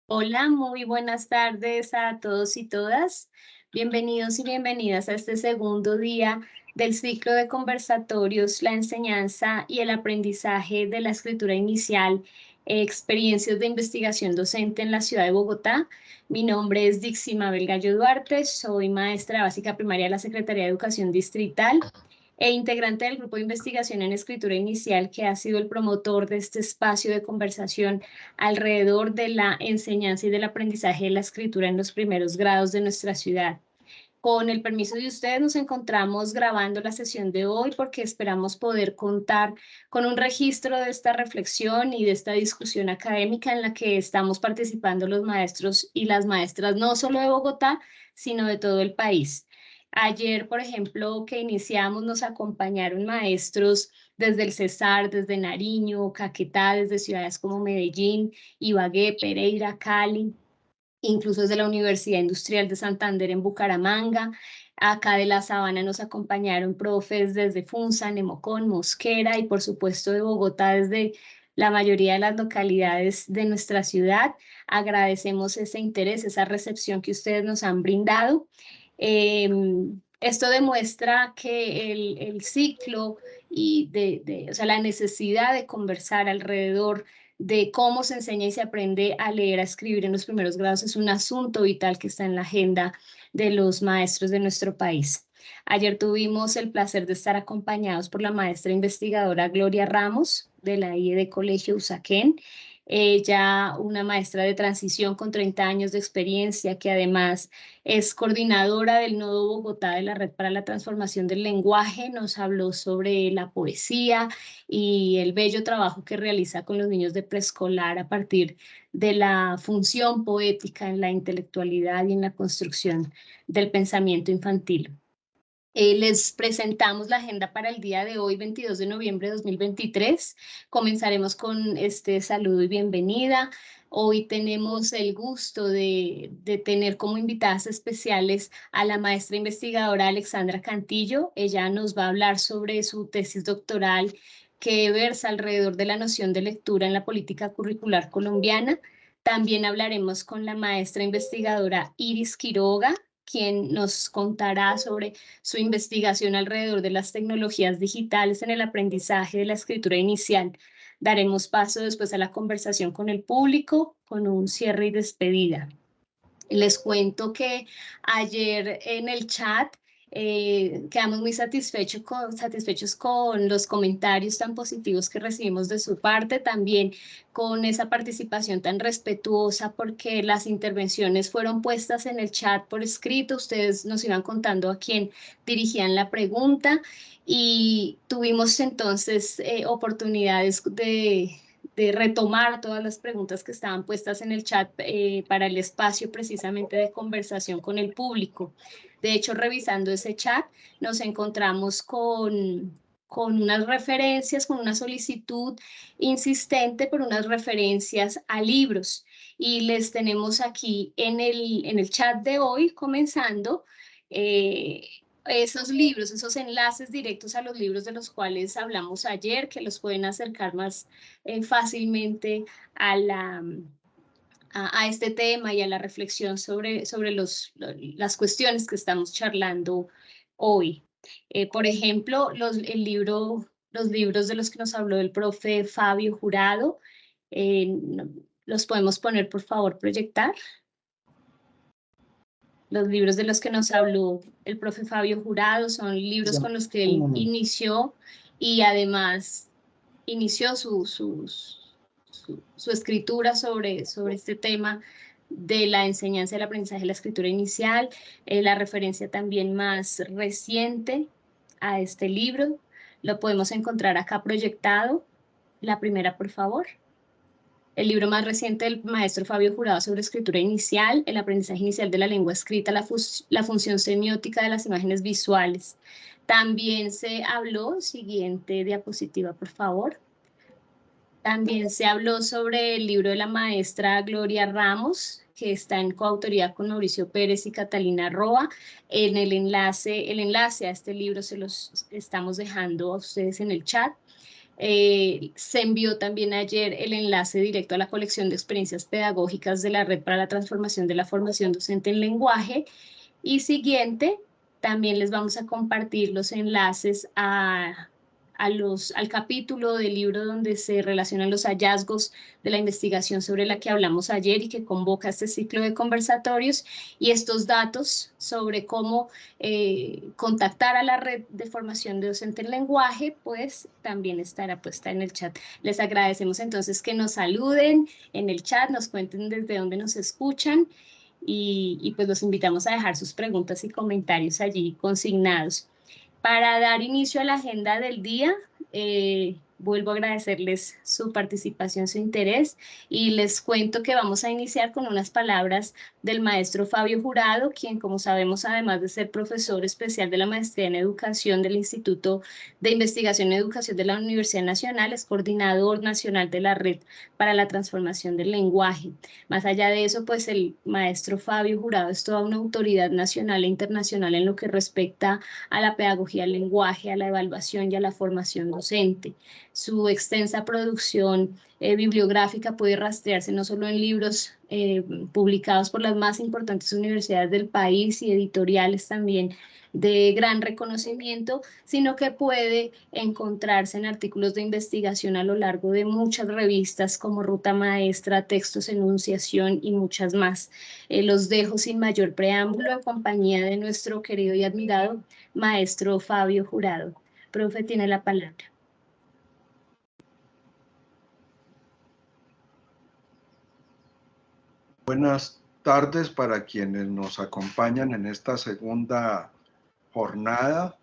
Hola, muy buenas tardes a todos y todas. Bienvenidos y bienvenidas a este segundo día del ciclo de conversatorios, la enseñanza y el aprendizaje de la escritura inicial, experiencias de investigación docente en la ciudad de Bogotá. Mi nombre es Dixie Mabel Gallo Duarte, soy maestra básica primaria de la Secretaría de Educación Distrital e integrante del grupo de investigación en escritura inicial que ha sido el promotor de este espacio de conversación alrededor de la enseñanza y del aprendizaje de la escritura en los primeros grados de nuestra ciudad. Con el permiso de ustedes, nos encontramos grabando la sesión de hoy porque esperamos poder contar con un registro de esta reflexión y de esta discusión académica en la que estamos participando los maestros y las maestras, no solo de Bogotá, sino de todo el país. Ayer, por ejemplo, que iniciamos, nos acompañaron maestros desde el Cesar, desde Nariño, Caquetá, desde ciudades como Medellín, Ibagué, Pereira, Cali, incluso desde la Universidad Industrial de Santander en Bucaramanga. Acá de la Sabana nos acompañaron profes desde Funza, Nemocón, Mosquera y por supuesto de Bogotá desde la mayoría de las localidades de nuestra ciudad. Agradecemos ese interés, esa recepción que ustedes nos han brindado. Esto demuestra que el ciclo y o sea, la necesidad de conversar alrededor de cómo se enseña y se aprende a leer, a escribir en los primeros grados es un asunto vital que está en la agenda de los maestros de nuestro país. Ayer tuvimos el placer de estar acompañados por la maestra investigadora Gloria Ramos de la IE de Colegio Usaquén. Ella, una maestra de transición con 30 años de experiencia, que además es coordinadora del Nodo Bogotá de la Red para la Transformación del Lenguaje, nos habló sobre la poesía y el bello trabajo que realiza con los niños de preescolar a partir de la función poética en la intelectualidad y en la construcción del pensamiento infantil. Les presentamos la agenda para el día de hoy, 22 de noviembre de 2023. Comenzaremos con este saludo y bienvenida. Hoy tenemos el gusto de tener como invitadas especiales a la maestra investigadora Alexandra Cantillo. Ella nos va a hablar sobre su tesis doctoral que versa alrededor de la noción de lectura en la política curricular colombiana. También hablaremos con la maestra investigadora Iris Quiroga, quien nos contará sobre su investigación alrededor de las tecnologías digitales en el aprendizaje de la escritura inicial. Daremos paso después a la conversación con el público, con un cierre y despedida. Les cuento que ayer en el chat quedamos muy satisfechos con los comentarios tan positivos que recibimos de su parte, también con esa participación tan respetuosa, porque las intervenciones fueron puestas en el chat por escrito, ustedes nos iban contando a quién dirigían la pregunta y tuvimos entonces oportunidades de retomar todas las preguntas que estaban puestas en el chat para el espacio precisamente de conversación con el público. De hecho, revisando ese chat, nos encontramos con unas referencias, con una solicitud insistente por unas referencias a libros. Y les tenemos aquí en el chat de hoy, comenzando, eh, esos libros, esos enlaces directos a los libros de los cuales hablamos ayer, que los pueden acercar más fácilmente a, a este tema y a la reflexión sobre las cuestiones que estamos charlando hoy. Por ejemplo, los libros de los que nos habló el profe Fabio Jurado, los podemos poner, por favor, proyectar. Los libros de los que nos habló el profe Fabio Jurado son libros con los que Un él momento. inició y además inició su escritura sobre este tema de la enseñanza y el aprendizaje de la escritura inicial, la referencia también más reciente a este libro. Lo podemos encontrar acá proyectado. La primera, por favor. El libro más reciente del maestro Fabio Jurado sobre escritura inicial, el aprendizaje inicial de la lengua escrita, la función semiótica de las imágenes visuales. También se habló, siguiente diapositiva, por favor. También se habló sobre el libro de la maestra Gloria Ramos, que está en coautoría con Mauricio Pérez y Catalina Roa. En el enlace a este libro se los estamos dejando a ustedes en el chat. Se envió también ayer el enlace directo a la colección de experiencias pedagógicas de la Red para la Transformación de la Formación Docente en Lenguaje. Y siguiente, también les vamos a compartir los enlaces al capítulo del libro donde se relacionan los hallazgos de la investigación sobre la que hablamos ayer y que convoca este ciclo de conversatorios, y estos datos sobre cómo contactar a la red de formación de docente en lenguaje, pues también estará puesta en el chat. Les agradecemos entonces que nos saluden en el chat, nos cuenten desde dónde nos escuchan, y pues los invitamos a dejar sus preguntas y comentarios allí consignados. Para dar inicio a la agenda del día, vuelvo a agradecerles su participación, su interés, y les cuento que vamos a iniciar con unas palabras del maestro Fabio Jurado, quien, como sabemos, además de ser profesor especial de la maestría en educación del Instituto de Investigación en Educación de la Universidad Nacional, es coordinador nacional de la Red para la Transformación del Lenguaje. Más allá de eso, pues el maestro Fabio Jurado es toda una autoridad nacional e internacional en lo que respecta a la pedagogía del lenguaje, a la evaluación y a la formación docente. Su extensa producción bibliográfica puede rastrearse no solo en libros publicados por las más importantes universidades del país y editoriales también de gran reconocimiento, sino que puede encontrarse en artículos de investigación a lo largo de muchas revistas como Ruta Maestra, Textos, Enunciación y muchas más. Los dejo sin mayor preámbulo en compañía de nuestro querido y admirado maestro Fabio Jurado. Profe, tiene la palabra. Buenas tardes para quienes nos acompañan en esta segunda jornada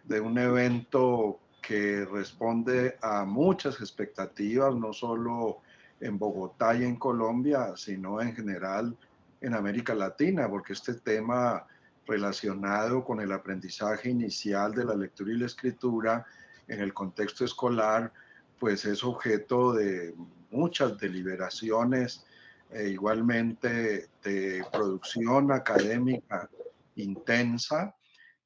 de un evento que responde a muchas expectativas, no solo en Bogotá y en Colombia, sino en general en América Latina, porque este tema relacionado con el aprendizaje inicial de la lectura y la escritura en el contexto escolar, pues es objeto de muchas deliberaciones, igualmente de producción académica intensa,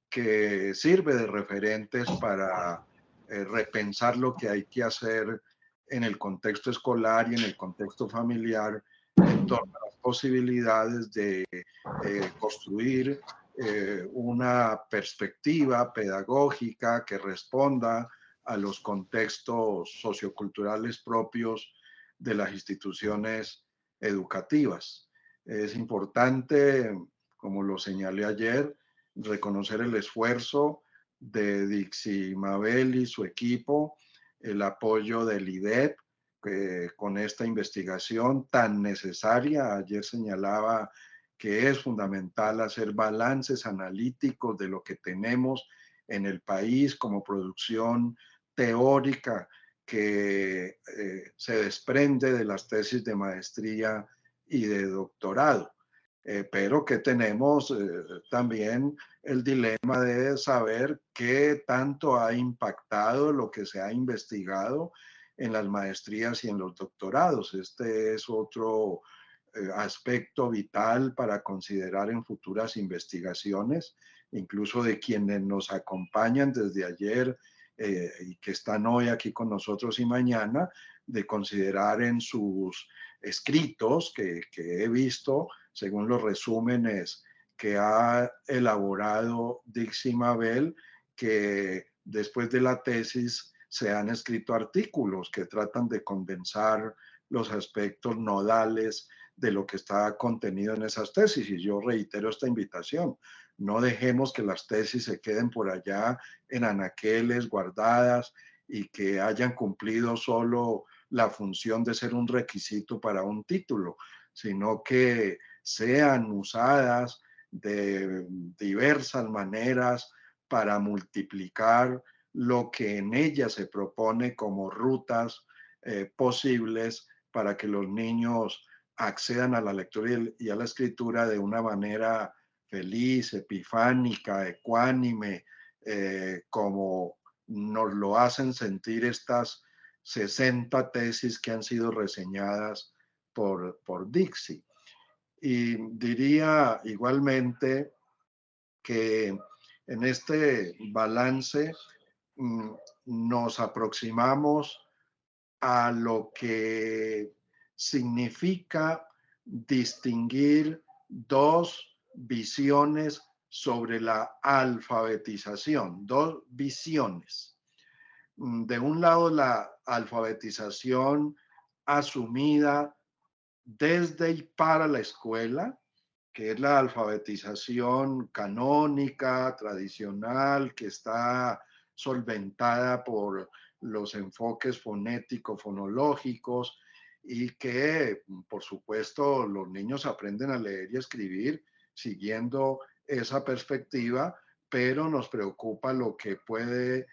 que sirve de referentes para repensar lo que hay que hacer en el contexto escolar y en el contexto familiar en torno a las posibilidades de construir una perspectiva pedagógica que responda a los contextos socioculturales propios de las instituciones educativas. Es importante, como lo señalé ayer, reconocer el esfuerzo de Dixie Mabel y su equipo, el apoyo del IDEP con esta investigación tan necesaria. Ayer señalaba que es fundamental hacer balances analíticos de lo que tenemos en el país como producción teórica que se desprende de las tesis de maestría y de doctorado. Pero que tenemos también el dilema de saber qué tanto ha impactado lo que se ha investigado en las maestrías y en los doctorados. Este es otro aspecto vital para considerar en futuras investigaciones, incluso de quienes nos acompañan desde ayer y que están hoy aquí con nosotros y mañana, de considerar en sus escritos que he visto, según los resúmenes que ha elaborado Dixie Mabel, que después de la tesis se han escrito artículos que tratan de condensar los aspectos nodales de lo que está contenido en esas tesis. Y yo reitero esta invitación. No dejemos que las tesis se queden por allá en anaqueles guardadas y que hayan cumplido solo la función de ser un requisito para un título, sino que sean usadas de diversas maneras para multiplicar lo que en ella se propone como rutas posibles para que los niños accedan a la lectura y a la escritura de una manera feliz, epifánica, ecuánime, como nos lo hacen sentir estas 60 tesis que han sido reseñadas por Dixie. Y diría igualmente que en este balance nos aproximamos a lo que significa distinguir dos visiones sobre la alfabetización, dos visiones. De un lado, la alfabetización asumida desde y para la escuela, que es la alfabetización canónica, tradicional, que está solventada por los enfoques fonético-fonológicos y que, por supuesto, los niños aprenden a leer y escribir siguiendo esa perspectiva, pero nos preocupa lo que puede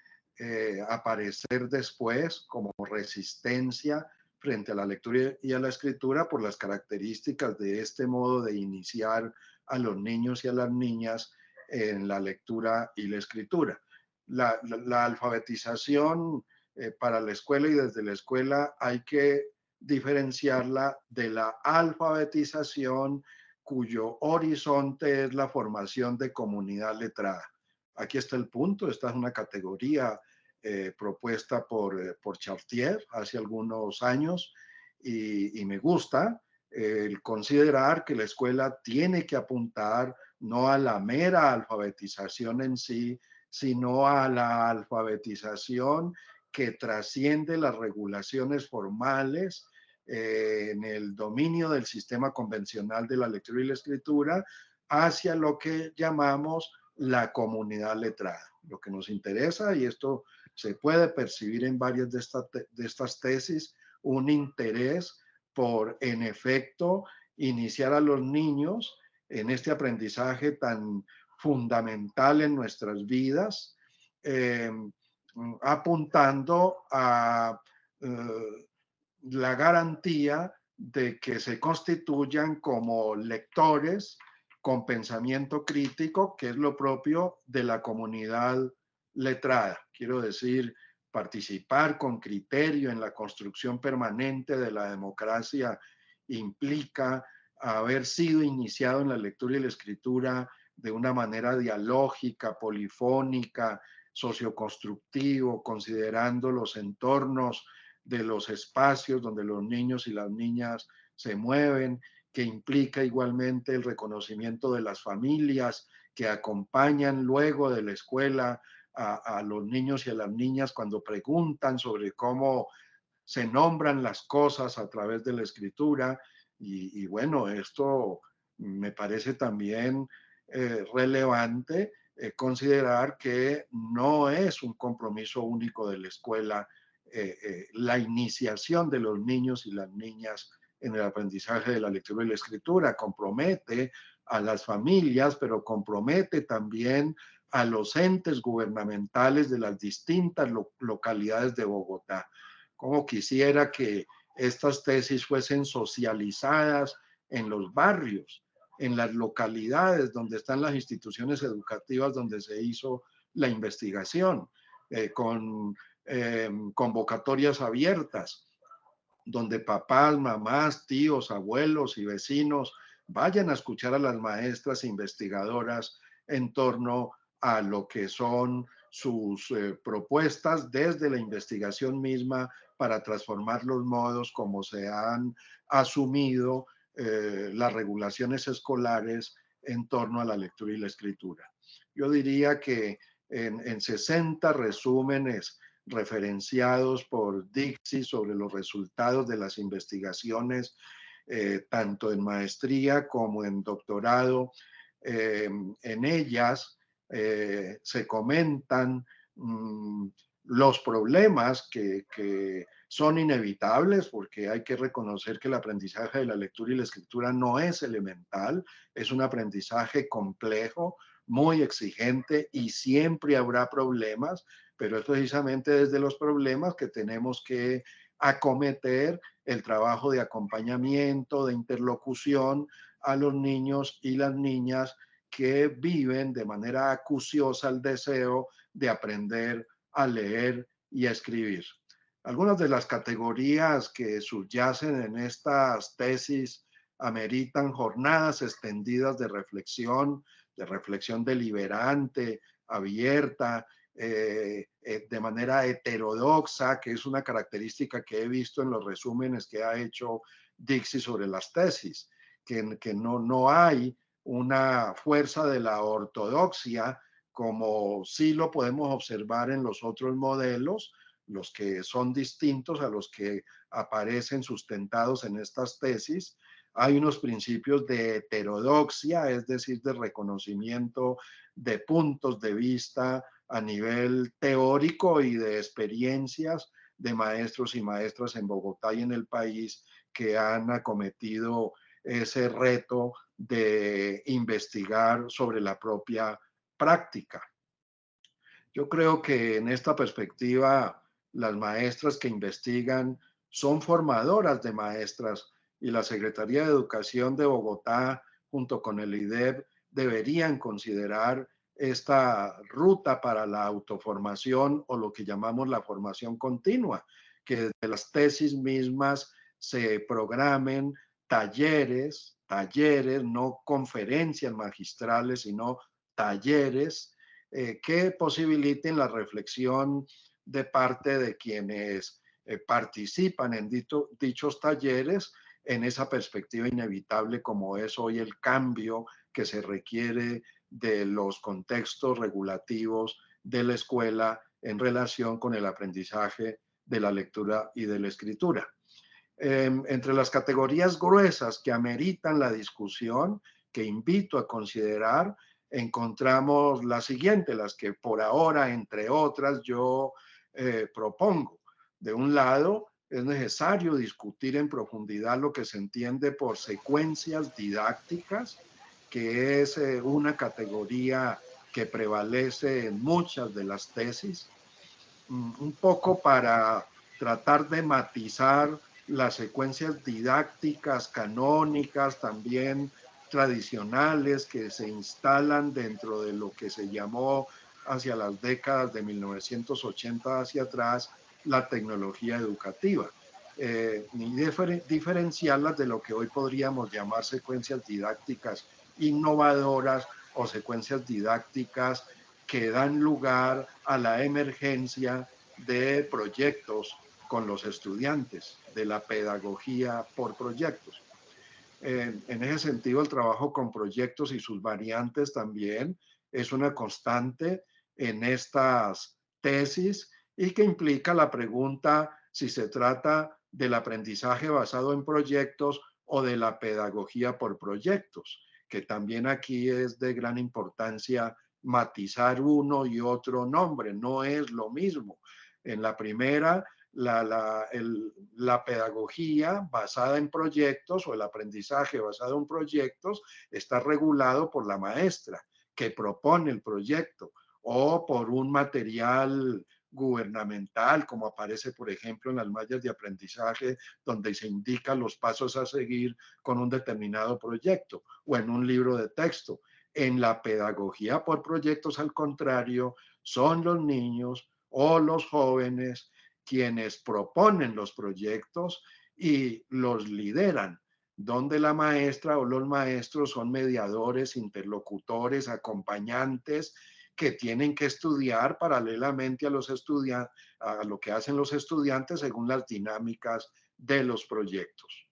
aparecer después como resistencia frente a la lectura y a la escritura por las características de este modo de iniciar a los niños y a las niñas en la lectura y la escritura. La alfabetización para la escuela y desde la escuela hay que diferenciarla de la alfabetización cuyo horizonte es la formación de comunidad letrada. Aquí está el punto, esta es una categoría propuesta por Chartier hace algunos años y me gusta el considerar que la escuela tiene que apuntar no a la mera alfabetización en sí, sino a la alfabetización que trasciende las regulaciones formales en el dominio del sistema convencional de la lectura y la escritura hacia lo que llamamos la comunidad letrada. Lo que nos interesa, y esto se puede percibir en varias de estas tesis, un interés por, en efecto, iniciar a los niños en este aprendizaje tan fundamental en nuestras vidas, apuntando a la garantía de que se constituyan como lectores con pensamiento crítico, que es lo propio de la comunidad letrada. Quiero decir, participar con criterio en la construcción permanente de la democracia implica haber sido iniciado en la lectura y la escritura de una manera dialógica, polifónica, socioconstructivo, considerando los entornos de los espacios donde los niños y las niñas se mueven, que implica igualmente el reconocimiento de las familias que acompañan luego de la escuela a los niños y a las niñas cuando preguntan sobre cómo se nombran las cosas a través de la escritura. Y bueno, esto me parece también relevante considerar que no es un compromiso único de la escuela la iniciación de los niños y las niñas en el aprendizaje de la lectura y la escritura. Compromete a las familias, pero compromete también a los entes gubernamentales de las distintas localidades de Bogotá. Como quisiera que estas tesis fuesen socializadas en los barrios, en las localidades donde están las instituciones educativas donde se hizo la investigación, con convocatorias abiertas, donde papás, mamás, tíos, abuelos y vecinos vayan a escuchar a las maestras investigadoras en torno a lo que son sus propuestas desde la investigación misma para transformar los modos como se han asumido las regulaciones escolares en torno a la lectura y la escritura. Yo diría que en 60 resúmenes referenciados por Dixie sobre los resultados de las investigaciones, tanto en maestría como en doctorado. En ellas se comentan los problemas que son inevitables, porque hay que reconocer que el aprendizaje de la lectura y la escritura no es elemental, es un aprendizaje complejo, muy exigente y siempre habrá problemas, pero es precisamente desde los problemas que tenemos que acometer el trabajo de acompañamiento, de interlocución a los niños y las niñas que viven de manera acuciosa el deseo de aprender a leer y a escribir. Algunas de las categorías que subyacen en estas tesis ameritan jornadas extendidas de reflexión deliberante, abierta, de manera heterodoxa, que es una característica que he visto en los resúmenes que ha hecho Dixie sobre las tesis, que no hay una fuerza de la ortodoxia como sí lo podemos observar en los otros modelos, los que son distintos a los que aparecen sustentados en estas tesis. Hay unos principios de heterodoxia, es decir, de reconocimiento de puntos de vista a nivel teórico y de experiencias de maestros y maestras en Bogotá y en el país que han acometido ese reto de investigar sobre la propia práctica. Yo creo que en esta perspectiva las maestras que investigan son formadoras de maestras y la Secretaría de Educación de Bogotá junto con el IDEB deberían considerar esta ruta para la autoformación o lo que llamamos la formación continua, que desde las tesis mismas se programen talleres, no conferencias magistrales, sino talleres que posibiliten la reflexión de parte de quienes participan en dichos talleres en esa perspectiva inevitable como es hoy el cambio que se requiere de los contextos regulativos de la escuela en relación con el aprendizaje de la lectura y de la escritura. Entre las categorías gruesas que ameritan la discusión, que invito a considerar, encontramos la siguiente, las que por ahora, entre otras, yo propongo. De un lado, es necesario discutir en profundidad lo que se entiende por secuencias didácticas, que es una categoría que prevalece en muchas de las tesis, un poco para tratar de matizar las secuencias didácticas, canónicas, también tradicionales que se instalan dentro de lo que se llamó hacia las décadas de 1980 hacia atrás la tecnología educativa, y diferenciarlas de lo que hoy podríamos llamar secuencias didácticas innovadoras o secuencias didácticas que dan lugar a la emergencia de proyectos con los estudiantes, de la pedagogía por proyectos. En ese sentido, el trabajo con proyectos y sus variantes también es una constante en estas tesis y que implica la pregunta si se trata del aprendizaje basado en proyectos o de la pedagogía por proyectos, que también aquí es de gran importancia matizar uno y otro nombre, no es lo mismo. En la primera, la pedagogía basada en proyectos o el aprendizaje basado en proyectos está regulado por la maestra que propone el proyecto o por un material gubernamental, como aparece, por ejemplo, en las mallas de aprendizaje, donde se indican los pasos a seguir con un determinado proyecto, o en un libro de texto. En la pedagogía por proyectos, al contrario, son los niños o los jóvenes quienes proponen los proyectos y los lideran, donde la maestra o los maestros son mediadores, interlocutores, acompañantes que tienen que estudiar paralelamente a los estudiantes, a lo que hacen los estudiantes según las dinámicas de los proyectos.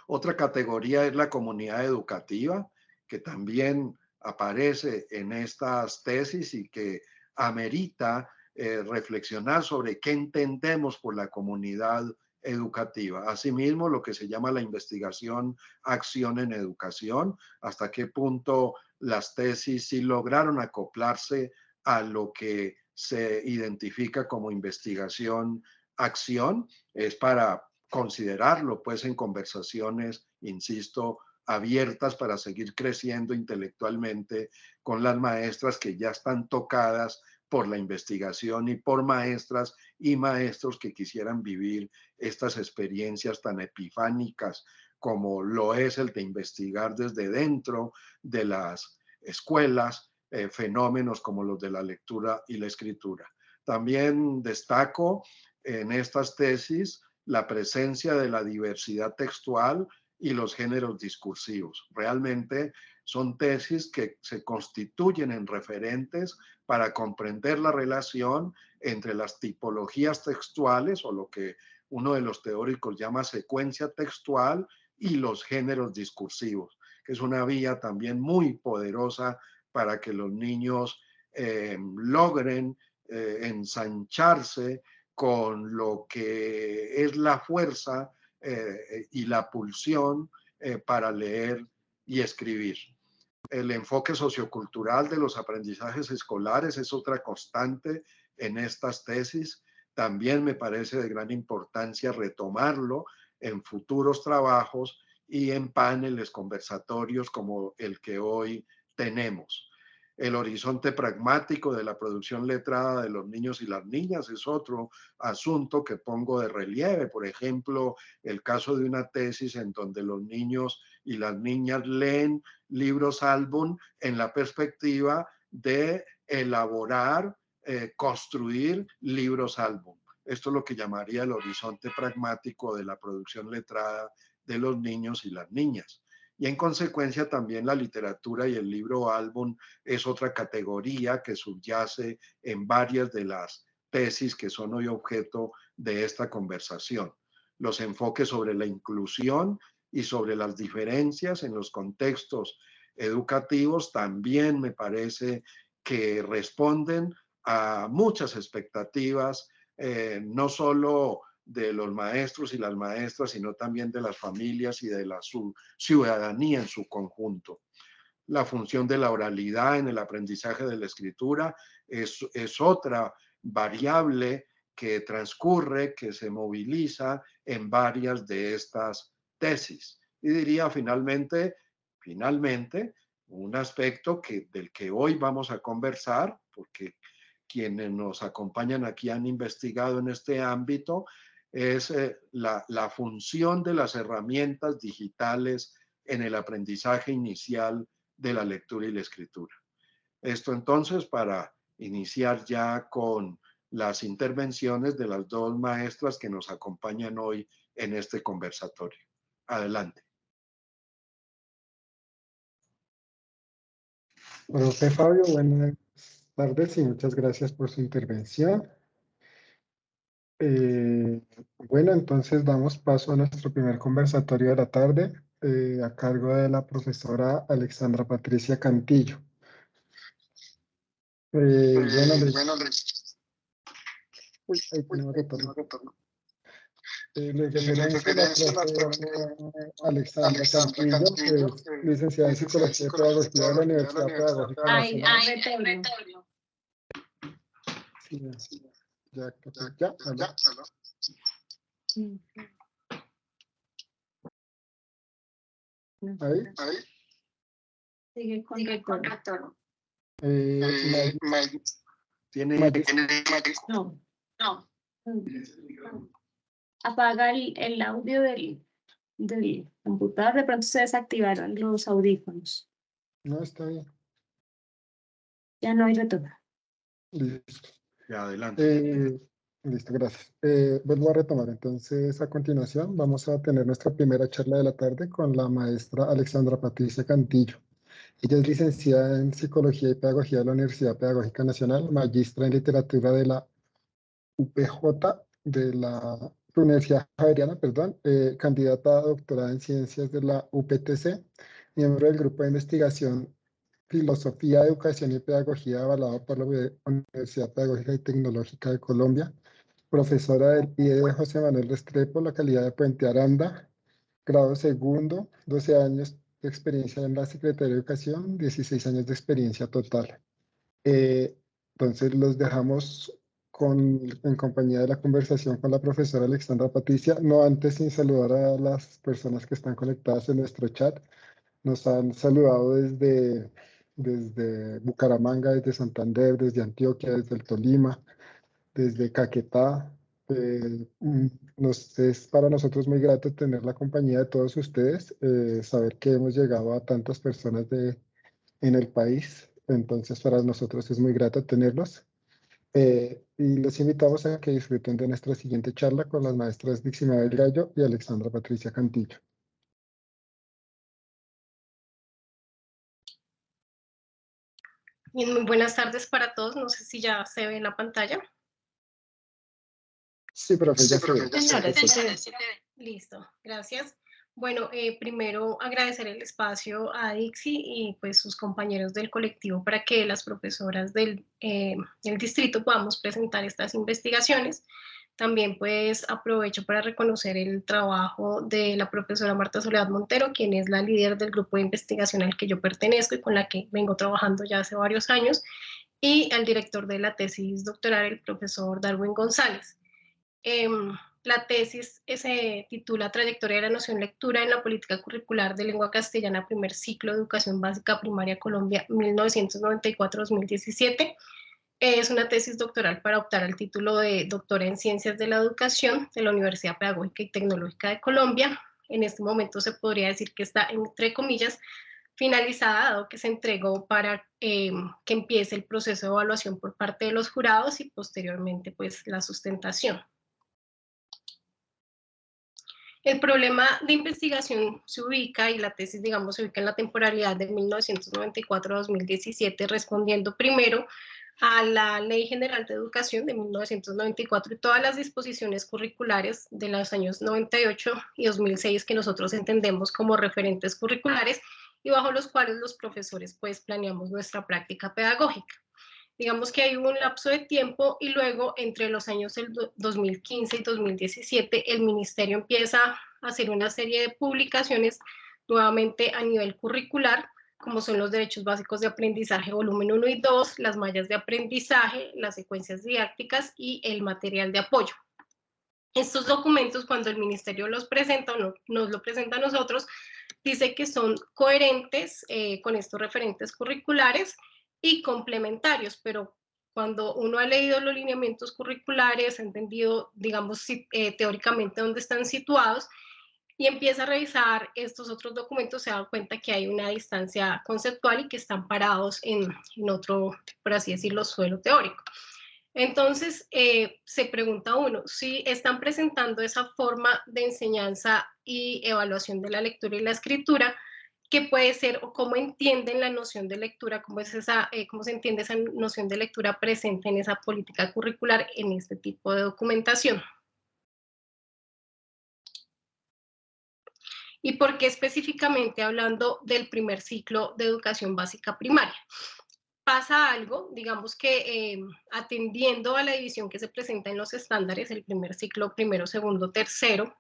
Otra categoría es la comunidad educativa, que también aparece en estas tesis y que amerita reflexionar sobre qué entendemos por la comunidad educativa. Asimismo, lo que se llama la investigación, acción en educación, hasta qué punto las tesis sí lograron acoplarse a lo que se identifica como investigación, acción, es para considerarlo pues en conversaciones, insisto, abiertas para seguir creciendo intelectualmente con las maestras que ya están tocadas por la investigación y por maestras y maestros que quisieran vivir estas experiencias tan epifánicas como lo es el de investigar desde dentro de las escuelas fenómenos como los de la lectura y la escritura. También destaco en estas tesis la presencia de la diversidad textual y los géneros discursivos. Realmente son tesis que se constituyen en referentes para comprender la relación entre las tipologías textuales, o lo que uno de los teóricos llama secuencia textual, y los géneros discursivos, que es una vía también muy poderosa para que los niños logren ensancharse con lo que es la fuerza y la pulsión para leer y escribir. El enfoque sociocultural de los aprendizajes escolares es otra constante en estas tesis. También me parece de gran importancia retomarlo en futuros trabajos y en paneles conversatorios como el que hoy tenemos. El horizonte pragmático de la producción letrada de los niños y las niñas es otro asunto que pongo de relieve. Por ejemplo, el caso de una tesis en donde los niños y las niñas leen libros álbum en la perspectiva de elaborar, construir libros álbum. Esto es lo que llamaría el horizonte pragmático de la producción letrada de los niños y las niñas. Y en consecuencia también la literatura y el libro álbum es otra categoría que subyace en varias de las tesis que son hoy objeto de esta conversación. Los enfoques sobre la inclusión y sobre las diferencias en los contextos educativos también me parece que responden a muchas expectativas, no solo de los maestros y las maestras, sino también de las familias y de la ciudadanía en su conjunto. La función de la oralidad en el aprendizaje de la escritura es otra variable que transcurre, que se moviliza en varias de estas tesis. Y diría finalmente, un aspecto del que hoy vamos a conversar, porque quienes nos acompañan aquí han investigado en este ámbito, es la función de las herramientas digitales en el aprendizaje inicial de la lectura y la escritura. Esto entonces para iniciar ya con las intervenciones de las dos maestras que nos acompañan hoy en este conversatorio. Adelante. Profe Fabio, buenas tardes y muchas gracias por su intervención. Bueno, entonces damos paso a nuestro primer conversatorio de la tarde, a cargo de la profesora Alexandra Patricia Cantillo. Uy, ahí tenemos retorno. Les referencio a la profe Alexandra Cantillo, que es licenciada en Psicología y Pedagogía de la Universidad Pedagógica Nacional. Sí, ya, ¿aló? ¿Ahí? Sigue con retorno. No. Apaga el audio del computador, de pronto se desactivaron los audífonos. No, está bien. Ya no hay retorno. Listo. Ya, adelante. Listo, gracias. Vuelvo a retomar. Entonces, a continuación, vamos a tener nuestra primera charla de la tarde con la maestra Alexandra Patricia Cantillo. Ella es licenciada en Psicología y Pedagogía de la Universidad Pedagógica Nacional, magistra en Literatura de la UPJ, de la Universidad Javeriana, candidata a doctorada en Ciencias de la UPTC, miembro del Grupo de Investigación Filosofía, Educación y Pedagogía, avalado por la Universidad Pedagógica y Tecnológica de Colombia, profesora del IE de José Manuel Restrepo, localidad de Puente Aranda, grado segundo, 12 años de experiencia en la Secretaría de Educación, 16 años de experiencia total. Entonces los dejamos en compañía de la conversación con la profesora Alexandra Patricia, no antes sin saludar a las personas que están conectadas en nuestro chat. Nos han saludado desde Bucaramanga, desde Santander, desde Antioquia, desde el Tolima, desde Caquetá. Es para nosotros muy grato tener la compañía de todos ustedes, saber que hemos llegado a tantas personas en el país. Entonces para nosotros es muy grato tenerlos. Y los invitamos a que disfruten de nuestra siguiente charla con las maestras Dixie Mabel Gallo y Alexandra Patricia Cantillo. Bien, muy buenas tardes para todos. No sé si ya se ve en la pantalla. Sí, profe, ya se ve. Señora, sí se ve. Listo, gracias. Bueno, primero agradecer el espacio a Dixie y pues sus compañeros del colectivo para que las profesoras del distrito podamos presentar estas investigaciones. También pues aprovecho para reconocer el trabajo de la profesora Marta Soledad Montero, quien es la líder del grupo de investigación al que yo pertenezco y con la que vengo trabajando ya hace varios años, y al director de la tesis doctoral, el profesor Darwin González. La tesis se titula Trayectoria de la noción lectura en la política curricular de lengua castellana, primer ciclo de educación básica primaria Colombia, 1994-2017. Es una tesis doctoral para optar al título de doctora en Ciencias de la Educación de la Universidad Pedagógica y Tecnológica de Colombia. En este momento se podría decir que está, entre comillas, finalizada, dado que se entregó para que empiece el proceso de evaluación por parte de los jurados y posteriormente pues la sustentación. El problema de investigación se ubica, y la tesis, digamos, se ubica en la temporalidad de 1994 a 2017, respondiendo primero a la Ley General de Educación de 1994 y todas las disposiciones curriculares de los años 98 y 2006 que nosotros entendemos como referentes curriculares y bajo los cuales los profesores pues planeamos nuestra práctica pedagógica. Digamos que hay un lapso de tiempo y luego entre los años 2015 y 2017 el ministerio empieza a hacer una serie de publicaciones nuevamente a nivel curricular, como son los derechos básicos de aprendizaje volumen 1 y 2, las mallas de aprendizaje, las secuencias didácticas y el material de apoyo. Estos documentos, cuando el ministerio los presenta o nos lo presenta a nosotros, dice que son coherentes con estos referentes curriculares y complementarios, pero cuando uno ha leído los lineamientos curriculares, ha entendido, digamos, teóricamente dónde están situados y empieza a revisar estos otros documentos, se da cuenta que hay una distancia conceptual y que están parados en otro, por así decirlo, suelo teórico. Entonces, se pregunta uno, si están presentando esa forma de enseñanza y evaluación de la lectura y la escritura, ¿qué puede ser o cómo entienden la noción de lectura, cómo se entiende esa noción de lectura presente en esa política curricular en este tipo de documentación? ¿Y por qué específicamente hablando del primer ciclo de educación básica primaria? Pasa algo, digamos que atendiendo a la división que se presenta en los estándares, el primer ciclo, primero, segundo, tercero,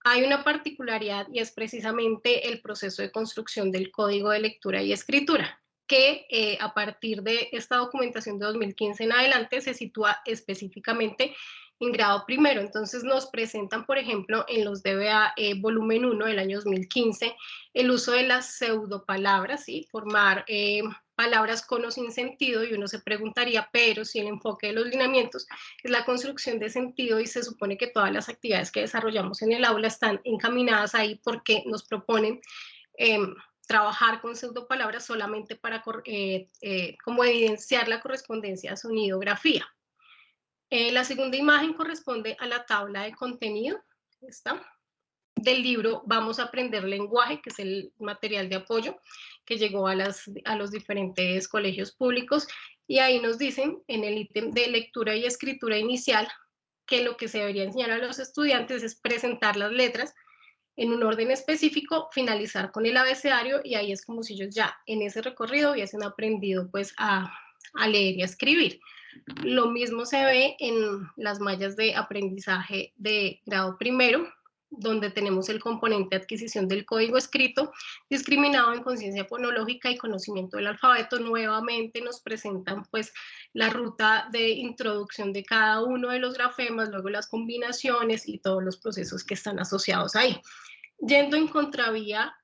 hay una particularidad y es precisamente el proceso de construcción del código de lectura y escritura, que a partir de esta documentación de 2015 en adelante se sitúa específicamente en grado primero. Entonces nos presentan, por ejemplo, en los DBA volumen 1 del año 2015, el uso de las pseudopalabras, ¿sí? Formar palabras con o sin sentido, y uno se preguntaría, pero si el enfoque de los lineamientos es la construcción de sentido y se supone que todas las actividades que desarrollamos en el aula están encaminadas ahí porque nos proponen trabajar con pseudopalabras solamente para como evidenciar la correspondencia sonido-grafía. La segunda imagen corresponde a la tabla de contenido, ¿está? Del libro Vamos a aprender lenguaje, que es el material de apoyo que llegó a los diferentes colegios públicos, y ahí nos dicen en el ítem de lectura y escritura inicial que lo que se debería enseñar a los estudiantes es presentar las letras en un orden específico, finalizar con el abecedario, y ahí es como si ellos ya en ese recorrido hubiesen aprendido pues a leer y a escribir. Lo mismo se ve en las mallas de aprendizaje de grado primero, donde tenemos el componente de adquisición del código escrito, discriminado en conciencia fonológica y conocimiento del alfabeto. Nuevamente nos presentan pues la ruta de introducción de cada uno de los grafemas, luego las combinaciones y todos los procesos que están asociados ahí. Yendo en contravía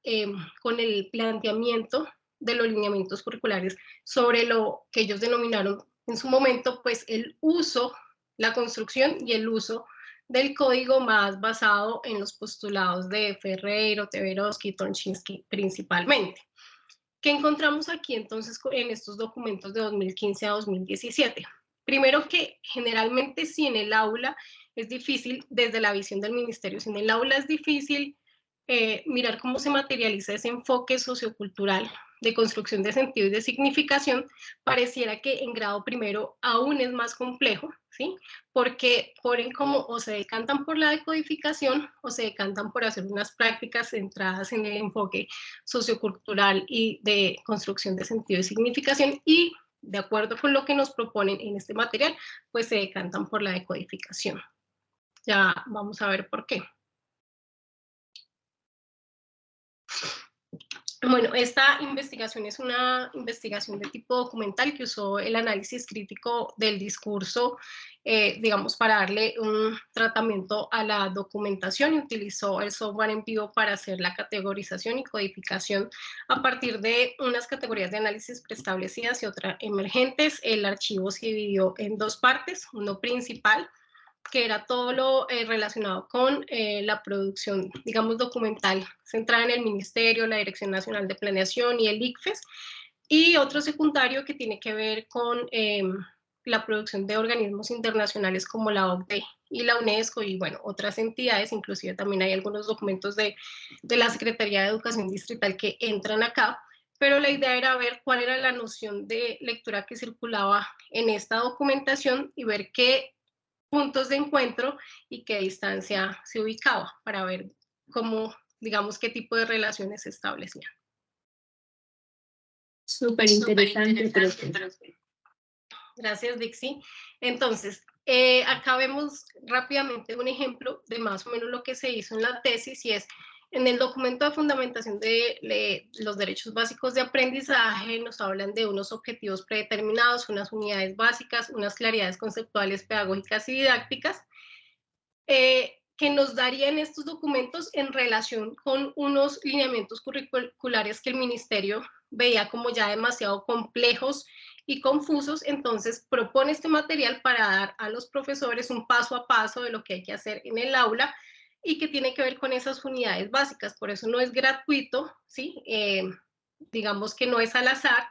con el planteamiento de los lineamientos curriculares sobre lo que ellos denominaron en su momento, pues el uso, la construcción y el uso del código más basado en los postulados de Ferreiro, Teveroski, Tomczynski principalmente. ¿Qué encontramos aquí entonces en estos documentos de 2015 a 2017? Primero que generalmente si en el aula es difícil, desde la visión del ministerio, si en el aula es difícil mirar cómo se materializa ese enfoque sociocultural de construcción de sentido y de significación, pareciera que en grado primero aún es más complejo, ¿sí? Porque ponen como o se decantan por la decodificación o se decantan por hacer unas prácticas centradas en el enfoque sociocultural y de construcción de sentido y significación, y de acuerdo con lo que nos proponen en este material, pues se decantan por la decodificación. Ya vamos a ver por qué. Bueno, esta investigación es una investigación de tipo documental que usó el análisis crítico del discurso, digamos, para darle un tratamiento a la documentación, y utilizó el software en vivo para hacer la categorización y codificación a partir de unas categorías de análisis preestablecidas y otras emergentes. El archivo se dividió en dos partes, uno principal, que era todo lo relacionado con la producción, digamos, documental, centrada en el Ministerio, la Dirección Nacional de Planeación y el ICFES, y otro secundario que tiene que ver con la producción de organismos internacionales como la OCDE y la UNESCO y, bueno, otras entidades. Inclusive también hay algunos documentos de la Secretaría de Educación Distrital que entran acá, pero la idea era ver cuál era la noción de lectura que circulaba en esta documentación y ver qué puntos de encuentro y qué distancia se ubicaba, para ver cómo, digamos, qué tipo de relaciones se establecían. Súper interesante, profe. Gracias, Dixie. Entonces, acá vemos rápidamente un ejemplo de más o menos lo que se hizo en la tesis, y es en el documento de fundamentación de los derechos básicos de aprendizaje. Nos hablan de unos objetivos predeterminados, unas unidades básicas, unas claridades conceptuales, pedagógicas y didácticas, que nos darían estos documentos en relación con unos lineamientos curriculares que el ministerio veía como ya demasiado complejos y confusos. Entonces propone este material para dar a los profesores un paso a paso de lo que hay que hacer en el aula, y que tiene que ver con esas unidades básicas. Por eso no es gratuito, ¿sí? Digamos que no es al azar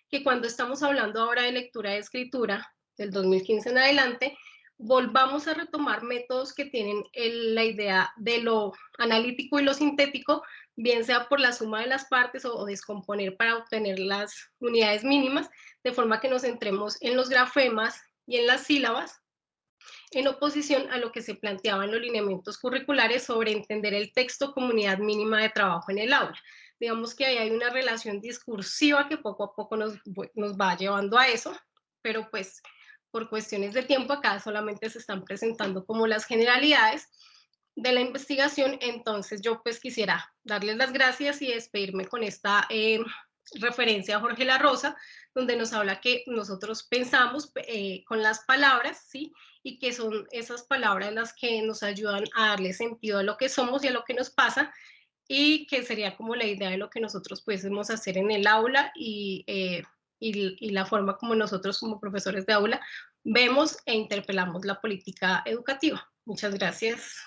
que cuando estamos hablando ahora de lectura y escritura del 2015 en adelante, volvamos a retomar métodos que tienen la idea de lo analítico y lo sintético, bien sea por la suma de las partes o descomponer para obtener las unidades mínimas, de forma que nos centremos en los grafemas y en las sílabas, en oposición a lo que se planteaba en los lineamientos curriculares sobre entender el texto como unidad mínima de trabajo en el aula. Digamos que ahí hay una relación discursiva que poco a poco nos va llevando a eso, pero pues por cuestiones de tiempo acá solamente se están presentando como las generalidades de la investigación. Entonces yo pues quisiera darles las gracias y despedirme con esta referencia a Jorge La Rosa, donde nos habla que nosotros pensamos con las palabras, ¿sí? Y que son esas palabras las que nos ayudan a darle sentido a lo que somos y a lo que nos pasa, y que sería como la idea de lo que nosotros pudiésemos hacer en el aula y la forma como nosotros como profesores de aula vemos e interpelamos la política educativa. Muchas gracias.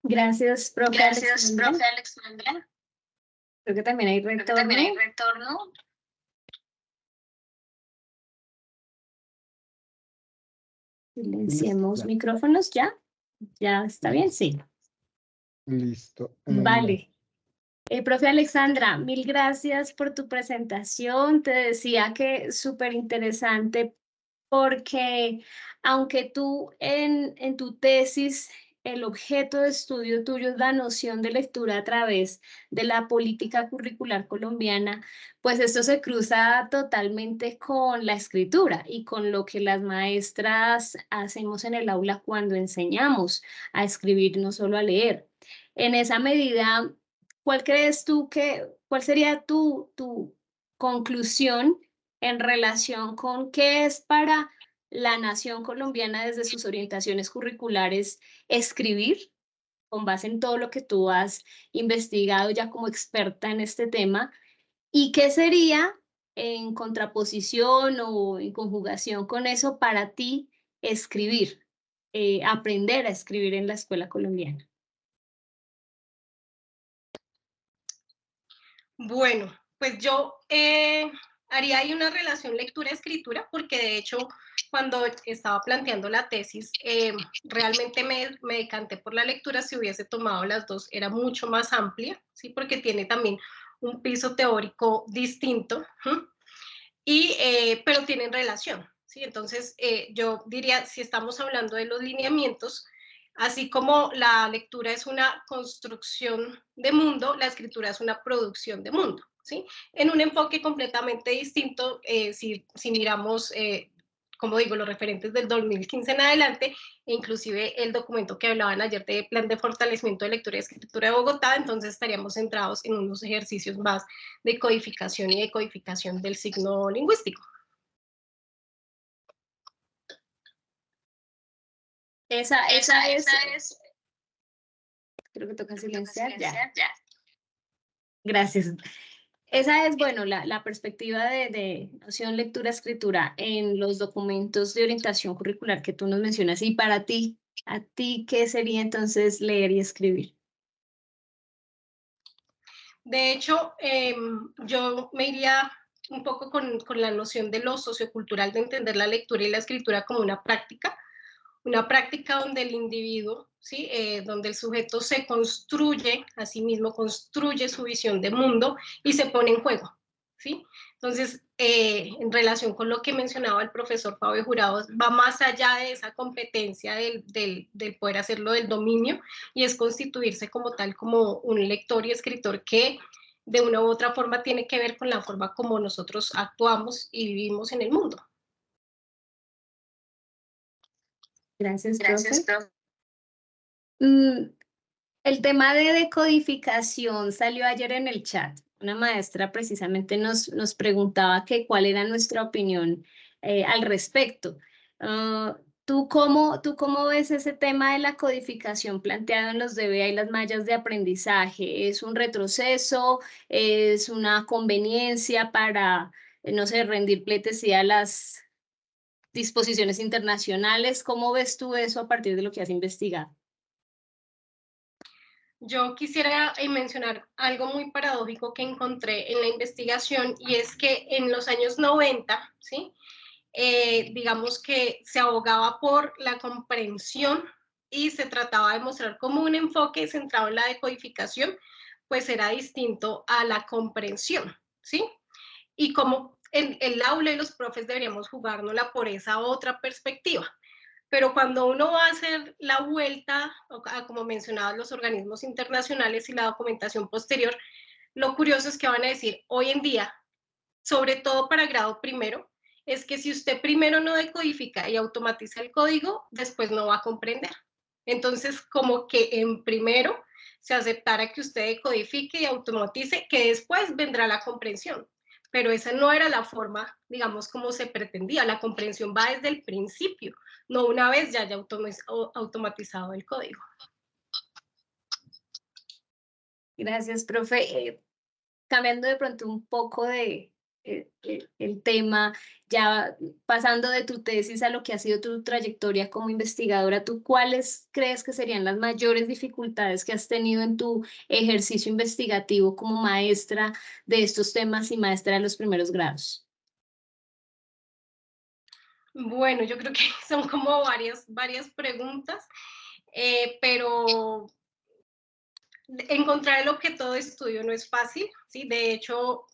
Gracias, profe. Gracias, profe Alexandra. Creo que también hay retorno. Silenciemos micrófonos, ¿ya? ¿Ya está bien? Sí. Listo. Vale. Profe Alexandra, mil gracias por tu presentación. Te decía que súper interesante, porque aunque tú en tu tesis el objeto de estudio tuyo es la noción de lectura a través de la política curricular colombiana, pues esto se cruza totalmente con la escritura y con lo que las maestras hacemos en el aula cuando enseñamos a escribir, no solo a leer. En esa medida, ¿cuál crees tú cuál sería tu conclusión en relación con qué es para la nación colombiana desde sus orientaciones curriculares escribir, con base en todo lo que tú has investigado ya como experta en este tema, y qué sería en contraposición o en conjugación con eso para ti escribir, aprender a escribir en la escuela colombiana? Bueno, pues yo haría ahí una relación lectura-escritura, porque de hecho cuando estaba planteando la tesis, realmente me decanté por la lectura. Si hubiese tomado las dos, era mucho más amplia, ¿sí? Porque tiene también un piso teórico distinto, pero tienen relación, ¿sí? Entonces, yo diría, si estamos hablando de los lineamientos, así como la lectura es una construcción de mundo, la escritura es una producción de mundo, ¿sí? En un enfoque completamente distinto, si miramos, como digo, los referentes del 2015 en adelante, e inclusive el documento que hablaban ayer de Plan de Fortalecimiento de Lectura y Escritura de Bogotá, entonces estaríamos centrados en unos ejercicios más de codificación y decodificación del signo lingüístico. Esa es. Creo que toca silenciar ya. Gracias. Esa es, bueno, la perspectiva de noción lectura-escritura en los documentos de orientación curricular que tú nos mencionas. Y para ti, ¿a ti qué sería entonces leer y escribir? De hecho, yo me iría un poco con la noción de lo sociocultural, de entender la lectura y la escritura como una práctica donde el individuo, ¿sí? Donde el sujeto se construye a sí mismo, construye su visión de mundo y se pone en juego, ¿sí? Entonces, en relación con lo que mencionaba el profesor Fabio Jurado, va más allá de esa competencia del poder hacerlo, del dominio, y es constituirse como tal, como un lector y escritor que de una u otra forma tiene que ver con la forma como nosotros actuamos y vivimos en el mundo. Gracias, profe. El tema de decodificación salió ayer en el chat. Una maestra precisamente nos preguntaba que cuál era nuestra opinión al respecto. ¿Tú cómo ves ese tema de la codificación planteado en los DBA y las mallas de aprendizaje? ¿Es un retroceso? ¿Es una conveniencia para, no sé, rendir pleitesía a las disposiciones internacionales? ¿Cómo ves tú eso a partir de lo que has investigado? Yo quisiera mencionar algo muy paradójico que encontré en la investigación, y es que en los años 90, ¿sí? Digamos que se abogaba por la comprensión y se trataba de mostrar cómo un enfoque centrado en la decodificación pues era distinto a la comprensión, ¿sí? Y cómo en el aula y los profes deberíamos jugárnosla por esa otra perspectiva. Pero cuando uno va a hacer la vuelta, como mencionaba, los organismos internacionales y la documentación posterior, lo curioso es que van a decir, hoy en día, sobre todo para grado primero, es que si usted primero no decodifica y automatiza el código, después no va a comprender. Entonces, como que en primero se aceptara que usted decodifique y automatice, que después vendrá la comprensión. Pero esa no era la forma, digamos, como se pretendía. La comprensión va desde el principio, no una vez ya haya automatizado el código. Gracias, profe. Cambiando de pronto un poco de el tema, ya pasando de tu tesis a lo que ha sido tu trayectoria como investigadora, ¿tú cuáles crees que serían las mayores dificultades que has tenido en tu ejercicio investigativo como maestra de estos temas y maestra de los primeros grados? Bueno, yo creo que son como varias preguntas, pero encontrar el objeto de estudio no es fácil, ¿sí? De hecho,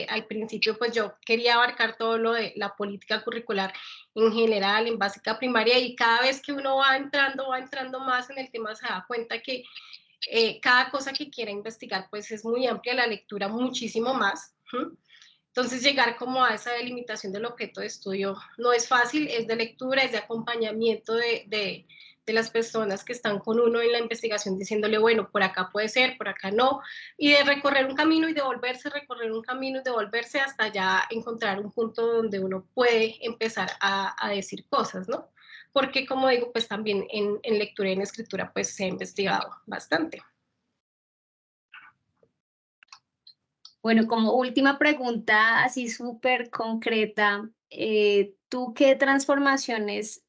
al principio pues yo quería abarcar todo lo de la política curricular en general, en básica primaria, y cada vez que uno va entrando más en el tema, se da cuenta que cada cosa que quiera investigar pues es muy amplia, la lectura muchísimo más. Entonces llegar como a esa delimitación del objeto de estudio no es fácil, es de lectura, es de acompañamiento de las personas que están con uno en la investigación, diciéndole, bueno, por acá puede ser, por acá no, y de recorrer un camino y devolverse, recorrer un camino y devolverse hasta ya encontrar un punto donde uno puede empezar a decir cosas, ¿no? Porque como digo, pues también en lectura y en escritura pues se ha investigado bastante. Bueno, como última pregunta, así súper concreta, ¿tú qué transformaciones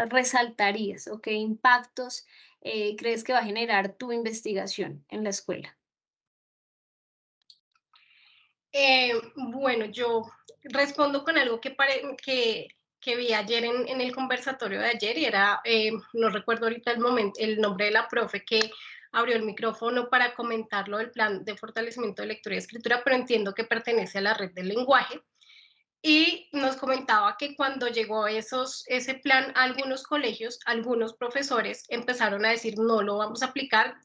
resaltarías o qué impactos crees que va a generar tu investigación en la escuela? Bueno, yo respondo con algo que vi ayer en el conversatorio de ayer, y era, no recuerdo ahorita el nombre de la profe que abrió el micrófono para comentarlo del plan de fortalecimiento de lectura y escritura, pero entiendo que pertenece a la red del lenguaje. Y nos comentaba que cuando llegó ese plan a algunos colegios, algunos profesores empezaron a decir no lo vamos a aplicar.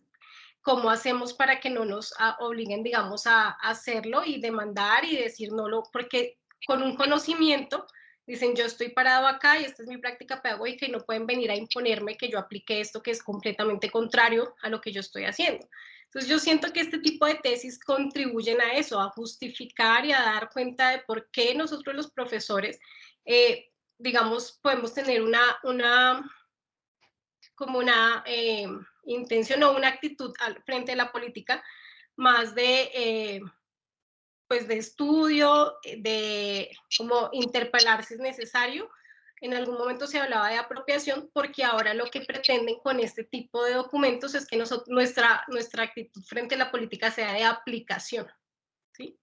¿Cómo hacemos para que no nos obliguen, digamos, a hacerlo y demandar y decir no lo, porque con un conocimiento dicen yo estoy parado acá y esta es mi práctica pedagógica y no pueden venir a imponerme que yo aplique esto que es completamente contrario a lo que yo estoy haciendo? Entonces yo siento que este tipo de tesis contribuyen a eso, a justificar y a dar cuenta de por qué nosotros los profesores, digamos, podemos tener como una intención o una actitud frente a la política más pues de estudio, de como interpelar si es necesario. En algún momento se hablaba de apropiación, porque ahora lo que pretenden con este tipo de documentos es que nuestra actitud frente a la política sea de aplicación, ¿sí?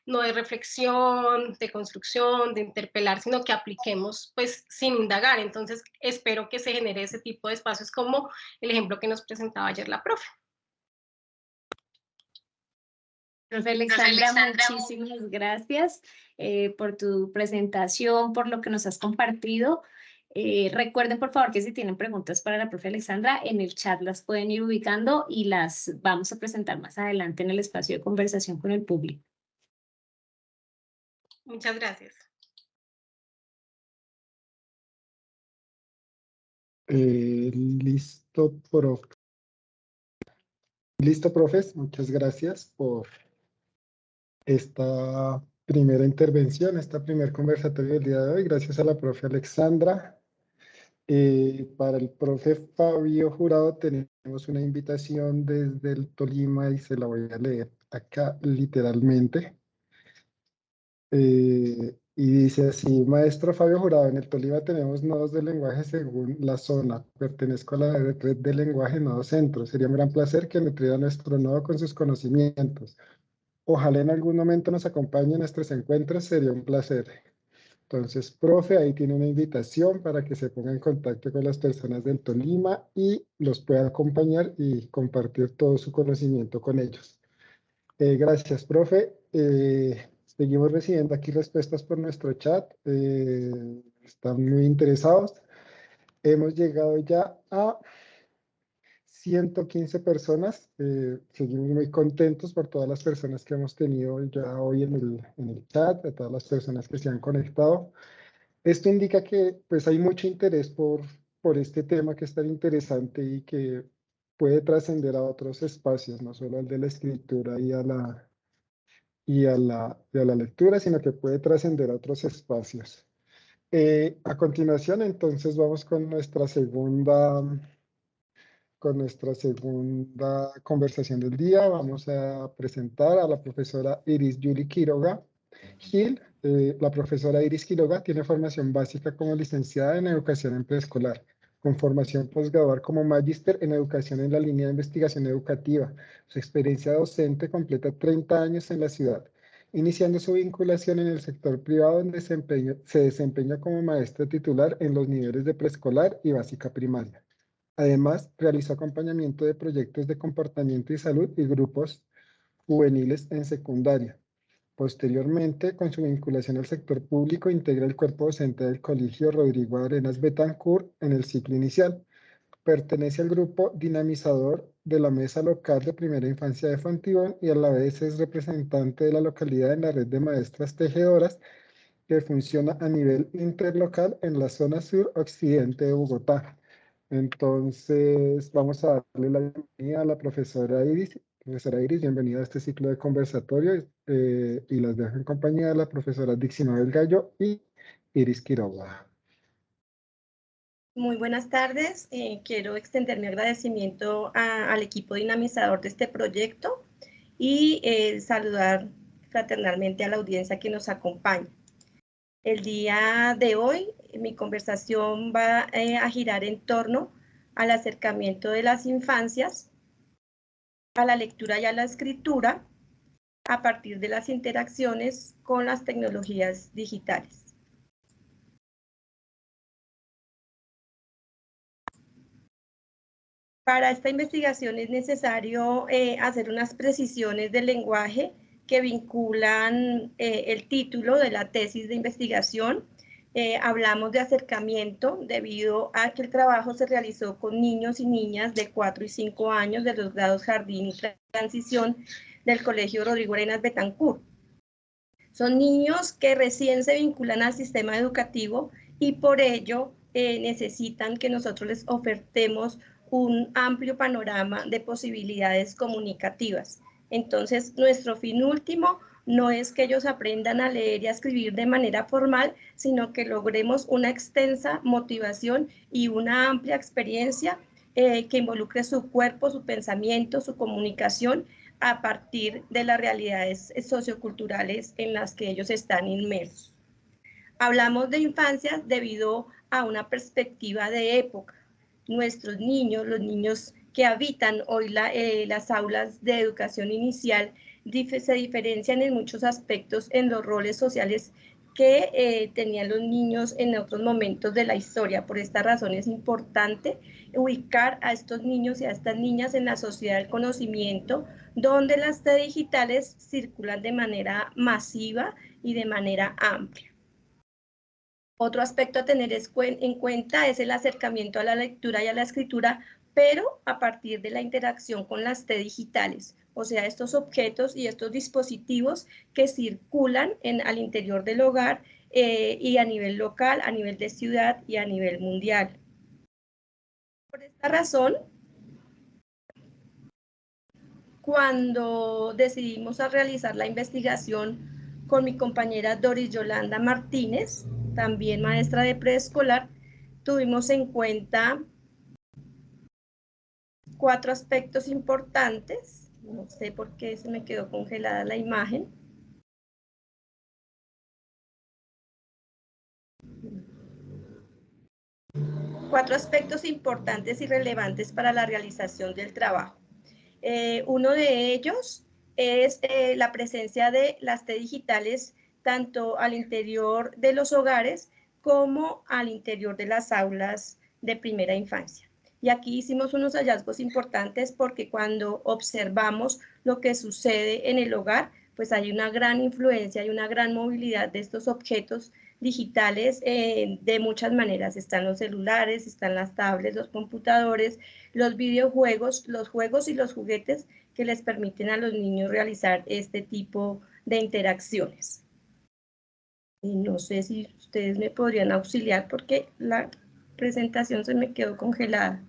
No de reflexión, de construcción, de interpelar, sino que apliquemos pues sin indagar. Entonces espero que se genere ese tipo de espacios como el ejemplo que nos presentaba ayer la profe. Profe Alexandra, muchísimas gracias por tu presentación, por lo que nos has compartido. Recuerden, por favor, que si tienen preguntas para la profe Alexandra, en el chat las pueden ir ubicando y las vamos a presentar más adelante en el espacio de conversación con el público. Muchas gracias. Listo, profe. Listo, profes. Muchas gracias por esta primera intervención, esta primer conversatorio del día de hoy. Gracias a la profe Alexandra. Para el profe Fabio Jurado tenemos una invitación desde el Tolima y se la voy a leer acá literalmente. Y dice así: maestro Fabio Jurado, en el Tolima tenemos nodos de lenguaje según la zona. Pertenezco a la red de lenguaje Nodo Centro. Sería un gran placer que nutriera nuestro nodo con sus conocimientos. Ojalá en algún momento nos acompañe en nuestros encuentros, sería un placer. Entonces, profe, ahí tiene una invitación para que se ponga en contacto con las personas del Tolima y los pueda acompañar y compartir todo su conocimiento con ellos. Gracias, profe. Seguimos recibiendo aquí respuestas por nuestro chat. Están muy interesados. Hemos llegado ya a 115 personas. Seguimos muy contentos por todas las personas que hemos tenido ya hoy en el chat, de todas las personas que se han conectado. Esto indica que pues, hay mucho interés por este tema que es tan interesante y que puede trascender a otros espacios, no solo al de la escritura y a la lectura, sino que puede trascender a otros espacios. A continuación, entonces, vamos con nuestra segunda conversación del día. Vamos a presentar a la profesora Iris Yuli Quiroga Gil. La profesora Iris Quiroga tiene formación básica como licenciada en educación en preescolar, con formación posgradual como magíster en educación en la línea de investigación educativa. Su experiencia docente completa 30 años en la ciudad, iniciando su vinculación en el sector privado, donde se desempeña como maestra titular en los niveles de preescolar y básica primaria. Además, realizó acompañamiento de proyectos de comportamiento y salud y grupos juveniles en secundaria. Posteriormente, con su vinculación al sector público, integra el cuerpo docente del Colegio Rodrigo Arenas Betancourt en el ciclo inicial. Pertenece al grupo dinamizador de la Mesa Local de Primera Infancia de Fontibón y a la vez es representante de la localidad en la red de maestras tejedoras que funciona a nivel interlocal en la zona sur-occidente de Bogotá. Entonces, vamos a darle la bienvenida a la profesora Iris. Profesora Iris, bienvenida a este ciclo de conversatorio y las dejo en compañía de la profesora Dixinabel Gallo y Iris Quiroga. Muy buenas tardes. Quiero extender mi agradecimiento al equipo dinamizador de este proyecto y saludar fraternalmente a la audiencia que nos acompaña. El día de hoy mi conversación va a girar en torno al acercamiento de las infancias a la lectura y a la escritura a partir de las interacciones con las tecnologías digitales. Para esta investigación es necesario hacer unas precisiones del lenguaje que vinculan el título de la tesis de investigación. Hablamos de acercamiento debido a que el trabajo se realizó con niños y niñas de 4 y 5 años de los grados jardín y transición del Colegio Rodrigo Arenas Betancourt. Son niños que recién se vinculan al sistema educativo y por ello necesitan que nosotros les ofertemos un amplio panorama de posibilidades comunicativas. Entonces, nuestro fin último no es que ellos aprendan a leer y a escribir de manera formal, sino que logremos una extensa motivación y una amplia experiencia que involucre su cuerpo, su pensamiento, su comunicación, a partir de las realidades socioculturales en las que ellos están inmersos. Hablamos de infancia debido a una perspectiva de época. Nuestros niños, los niños que habitan hoy las aulas de educación inicial, se diferencian en muchos aspectos en los roles sociales que tenían los niños en otros momentos de la historia. Por esta razón es importante ubicar a estos niños y a estas niñas en la sociedad del conocimiento, donde las TIC digitales circulan de manera masiva y de manera amplia. Otro aspecto a tener en cuenta es el acercamiento a la lectura y a la escritura, pero a partir de la interacción con las TIC digitales, o sea, estos objetos y estos dispositivos que circulan al interior del hogar y a nivel local, a nivel de ciudad y a nivel mundial. Por esta razón, cuando decidimos a realizar la investigación con mi compañera Doris Yolanda Martínez, también maestra de preescolar, tuvimos en cuenta 4 aspectos importantes. No sé por qué se me quedó congelada la imagen. Cuatro aspectos importantes y relevantes para la realización del trabajo. Uno de ellos es la presencia de las TIC digitales tanto al interior de los hogares como al interior de las aulas de primera infancia. Y aquí hicimos unos hallazgos importantes porque cuando observamos lo que sucede en el hogar, pues hay una gran influencia, hay una gran movilidad de estos objetos digitales de muchas maneras. Están los celulares, están las tablets, los computadores, los videojuegos, los juegos y los juguetes que les permiten a los niños realizar este tipo de interacciones. Y no sé si ustedes me podrían auxiliar porque la presentación se me quedó congelada.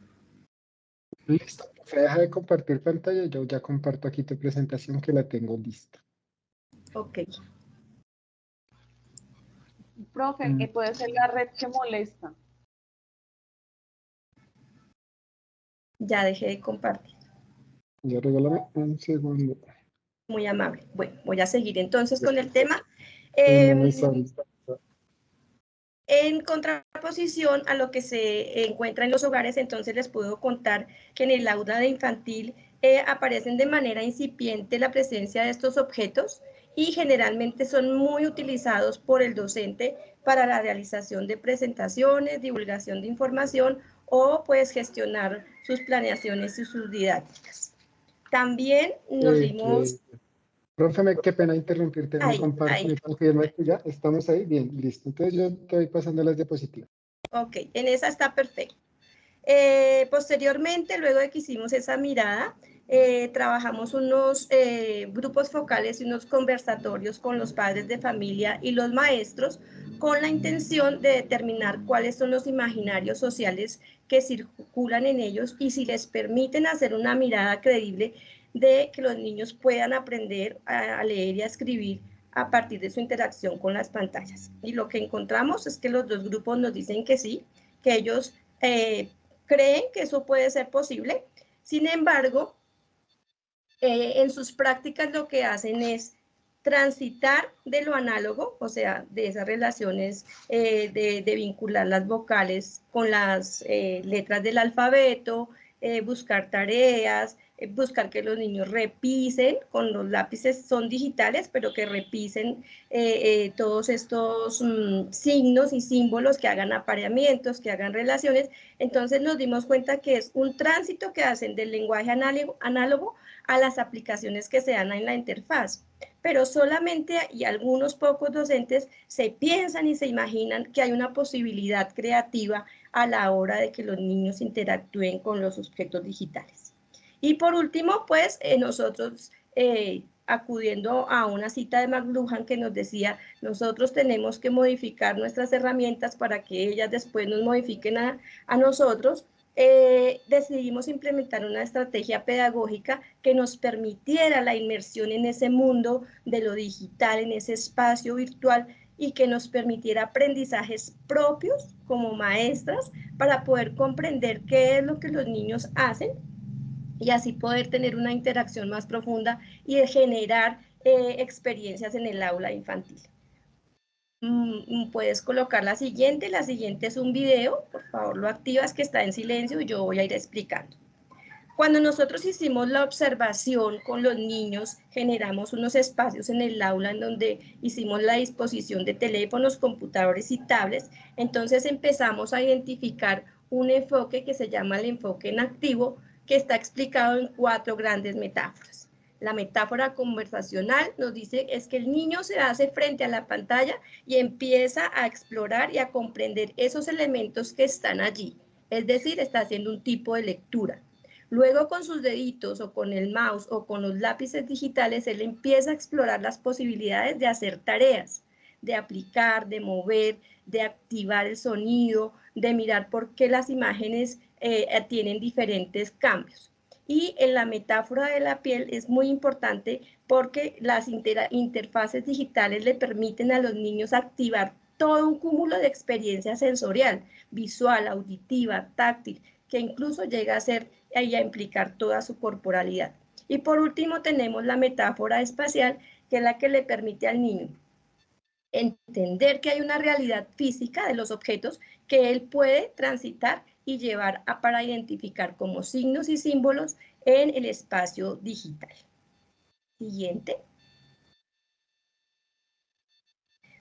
Listo, deja de compartir pantalla, yo ya comparto aquí tu presentación que la tengo lista. Ok. Profe, puede ser la red que molesta. Ya dejé de compartir. Ya regálame un segundo. Muy amable. Bueno, voy a seguir entonces con el tema. En contraposición a lo que se encuentra en los hogares, entonces les puedo contar que en el aula de infantil aparecen de manera incipiente la presencia de estos objetos y generalmente son muy utilizados por el docente para la realización de presentaciones, divulgación de información o pues gestionar sus planeaciones y sus didácticas. También nos dimos... Profe, qué pena interrumpirte, me comparto, me confirma que ya estamos ahí, bien, listo. Entonces yo estoy pasando las diapositivas. Ok, en esa está perfecto. Posteriormente, luego de que hicimos esa mirada, trabajamos unos grupos focales y unos conversatorios con los padres de familia y los maestros con la intención de determinar cuáles son los imaginarios sociales que circulan en ellos y si les permiten hacer una mirada creíble de que los niños puedan aprender a leer y a escribir a partir de su interacción con las pantallas. Y lo que encontramos es que los dos grupos nos dicen que sí, que ellos creen que eso puede ser posible. Sin embargo, en sus prácticas lo que hacen es transitar de lo análogo, o sea, de esas relaciones de vincular las vocales con las letras del alfabeto, buscar tareas, buscar que los niños repisen, con los lápices son digitales, pero que repisen todos estos signos y símbolos, que hagan apareamientos, que hagan relaciones. Entonces nos dimos cuenta que es un tránsito que hacen del lenguaje análogo a las aplicaciones que se dan en la interfaz. Pero solamente, y algunos pocos docentes se piensan y se imaginan que hay una posibilidad creativa a la hora de que los niños interactúen con los objetos digitales. Y por último, pues nosotros acudiendo a una cita de McLuhan que nos decía, nosotros tenemos que modificar nuestras herramientas para que ellas después nos modifiquen a nosotros, decidimos implementar una estrategia pedagógica que nos permitiera la inmersión en ese mundo de lo digital, en ese espacio virtual, y que nos permitiera aprendizajes propios como maestras para poder comprender qué es lo que los niños hacen y así poder tener una interacción más profunda y generar experiencias en el aula infantil. Puedes colocar la siguiente es un video, por favor lo activas, que está en silencio y yo voy a ir explicando. Cuando nosotros hicimos la observación con los niños, generamos unos espacios en el aula en donde hicimos la disposición de teléfonos, computadores y tablets. Entonces empezamos a identificar un enfoque que se llama el enfoque en activo, que está explicado en 4 grandes metáforas. La metáfora conversacional nos dice es que el niño se hace frente a la pantalla y empieza a explorar y a comprender esos elementos que están allí. Es decir, está haciendo un tipo de lectura. Luego, con sus deditos o con el mouse o con los lápices digitales, él empieza a explorar las posibilidades de hacer tareas, de aplicar, de mover, de activar el sonido, de mirar por qué las imágenes tienen diferentes cambios. Y en la metáfora de la piel es muy importante porque las interfaces digitales le permiten a los niños activar todo un cúmulo de experiencia sensorial, visual, auditiva, táctil, que incluso llega a ser y a implicar toda su corporalidad. Y por último tenemos la metáfora espacial, que es la que le permite al niño entender que hay una realidad física de los objetos que él puede transitar y llevar para identificar como signos y símbolos en el espacio digital. Siguiente.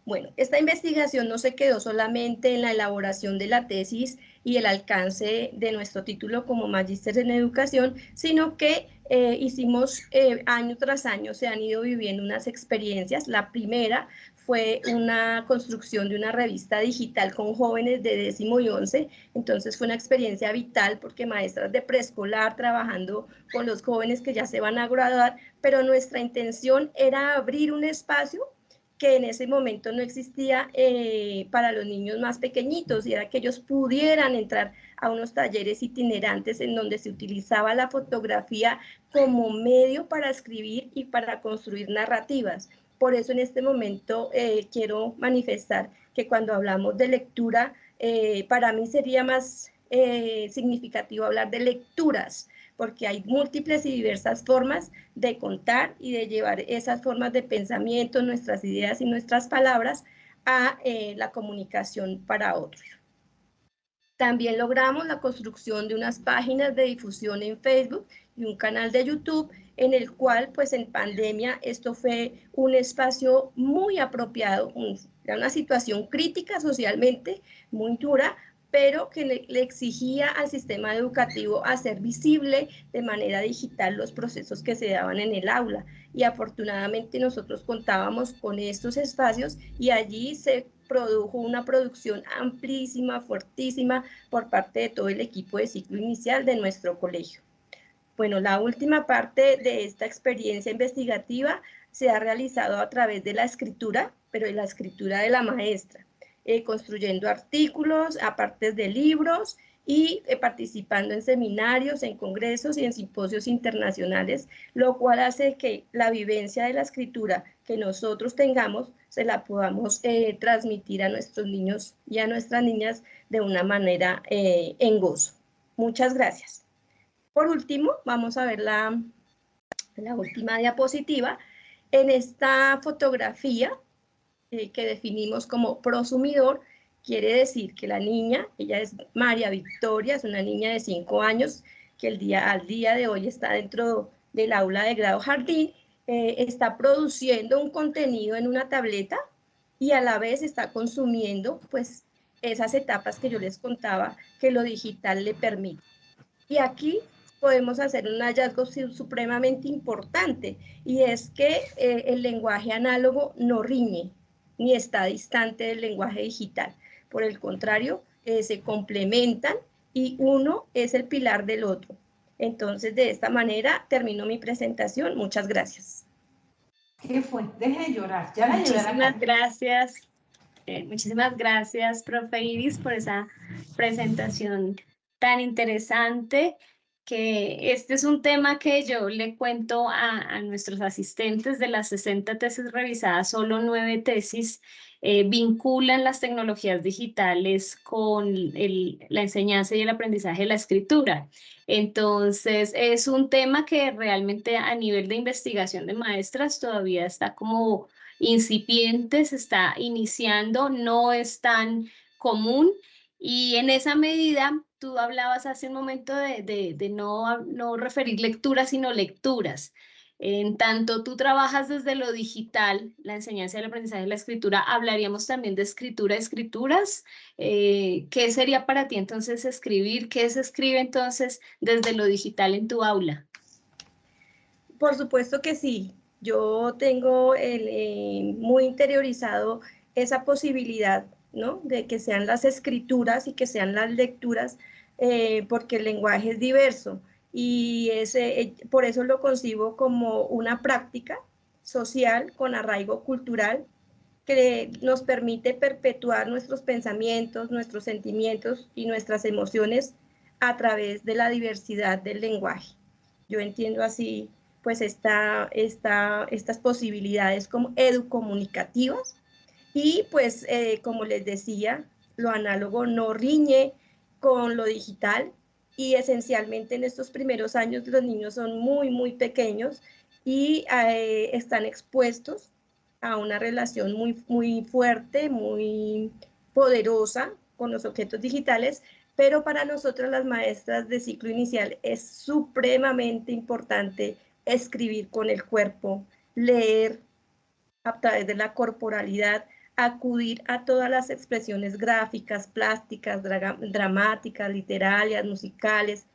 Bueno, esta investigación no se quedó solamente en la elaboración de la tesis y el alcance de nuestro título como magíster en educación, sino que hicimos año tras año, se han ido viviendo unas experiencias. La primera fue una construcción de una revista digital con jóvenes de 10º y 11, entonces fue una experiencia vital porque maestras de preescolar trabajando con los jóvenes que ya se van a graduar, pero nuestra intención era abrir un espacio que en ese momento no existía para los niños más pequeñitos, y era que ellos pudieran entrar a unos talleres itinerantes en donde se utilizaba la fotografía como medio para escribir y para construir narrativas. Por eso en este momento quiero manifestar que cuando hablamos de lectura, para mí sería más significativo hablar de lecturas, porque hay múltiples y diversas formas de contar y de llevar esas formas de pensamiento, nuestras ideas y nuestras palabras a la comunicación para otros. También logramos la construcción de unas páginas de difusión en Facebook y un canal de YouTube, en el cual, pues en pandemia, esto fue un espacio muy apropiado, era una situación crítica socialmente, muy dura, pero que le exigía al sistema educativo hacer visible de manera digital los procesos que se daban en el aula. Y afortunadamente nosotros contábamos con estos espacios y allí se produjo una producción amplísima, fuertísima por parte de todo el equipo de ciclo inicial de nuestro colegio. Bueno, la última parte de esta experiencia investigativa se ha realizado a través de la escritura, pero de la escritura de la maestra. Construyendo artículos, aparte de libros y participando en seminarios, en congresos y en simposios internacionales, lo cual hace que la vivencia de la escritura que nosotros tengamos se la podamos transmitir a nuestros niños y a nuestras niñas de una manera en gozo. Muchas gracias. Por último, vamos a ver la última diapositiva. En esta fotografía, que definimos como prosumidor, quiere decir que la niña, ella es María Victoria, es una niña de 5 años, que al día de hoy está dentro del aula de grado jardín, está produciendo un contenido en una tableta y a la vez está consumiendo pues esas etapas que yo les contaba que lo digital le permite. Y aquí podemos hacer un hallazgo supremamente importante, y es que el lenguaje análogo no riñe ni está distante del lenguaje digital. Por el contrario, se complementan y uno es el pilar del otro. Entonces, de esta manera termino mi presentación. Muchas gracias. ¿Qué fue? Deje de llorar. Ya la Muchísimas gracias. Muchísimas gracias, profe Iris, por esa presentación tan interesante, que este es un tema que yo le cuento a nuestros asistentes. De las 60 tesis revisadas, solo 9 tesis vinculan las tecnologías digitales con la enseñanza y el aprendizaje de la escritura. Entonces, es un tema que realmente a nivel de investigación de maestras todavía está como incipiente, se está iniciando, no es tan común, y en esa medida tú hablabas hace un momento de no referir lecturas, sino lecturas. En tanto tú trabajas desde lo digital, la enseñanza y el aprendizaje de la escritura, hablaríamos también de escrituras. ¿Qué sería para ti entonces escribir? ¿Qué se escribe entonces desde lo digital en tu aula? Por supuesto que sí. Yo tengo muy interiorizado esa posibilidad, ¿no?, de que sean las escrituras y que sean las lecturas, porque el lenguaje es diverso, y por eso lo concibo como una práctica social con arraigo cultural que nos permite perpetuar nuestros pensamientos, nuestros sentimientos y nuestras emociones a través de la diversidad del lenguaje. Yo entiendo así pues estas posibilidades como educomunicativas, y pues como les decía, lo análogo no riñe con lo digital, y esencialmente en estos primeros años los niños son muy pequeños y están expuestos a una relación muy fuerte, muy poderosa con los objetos digitales. Pero para nosotras las maestras de ciclo inicial es supremamente importante escribir con el cuerpo, leer a través de la corporalidad, acudir a todas las expresiones gráficas, plásticas, dramáticas, literarias, musicales,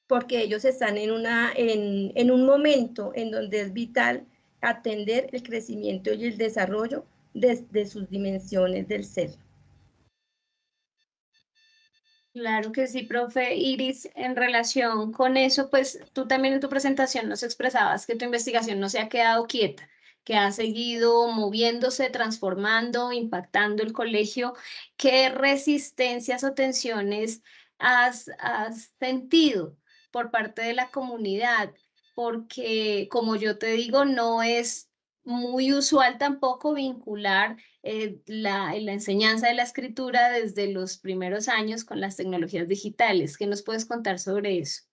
porque ellos están en un momento en donde es vital atender el crecimiento y el desarrollo desde sus dimensiones del ser. Claro que sí, profe Iris. En relación con eso, pues tú también en tu presentación nos expresabas que tu investigación no se ha quedado quieta, que ha seguido moviéndose, transformando, impactando el colegio. ¿Qué resistencias o tensiones has sentido por parte de la comunidad? Porque, como yo te digo, no es muy usual tampoco vincular la enseñanza de la escritura desde los primeros años con las tecnologías digitales. ¿Qué nos puedes contar sobre eso?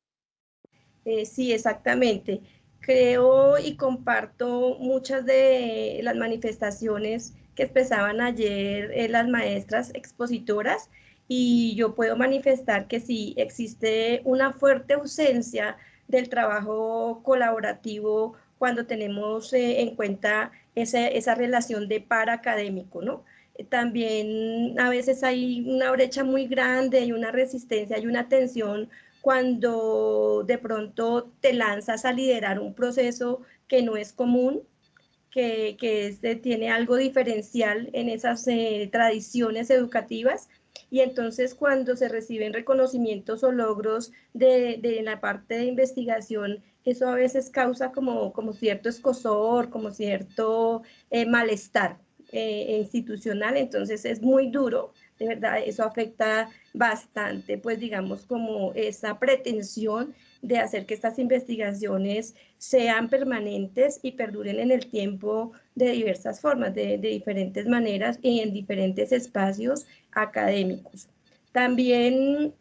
Sí, exactamente. Creo y comparto muchas de las manifestaciones que expresaban ayer las maestras expositoras, y yo puedo manifestar que sí existe una fuerte ausencia del trabajo colaborativo cuando tenemos en cuenta esa relación de par académico, ¿no? También a veces hay una brecha muy grande, hay una resistencia, hay una tensión cuando de pronto te lanzas a liderar un proceso que no es común, que tiene algo diferencial en esas tradiciones educativas, y entonces cuando se reciben reconocimientos o logros de la parte de investigación, eso a veces causa como cierto escozor, como cierto malestar institucional. Entonces es muy duro, de verdad, eso afecta bastante, pues digamos, como esa pretensión de hacer que estas investigaciones sean permanentes y perduren en el tiempo de diversas formas, de diferentes maneras y en diferentes espacios académicos. También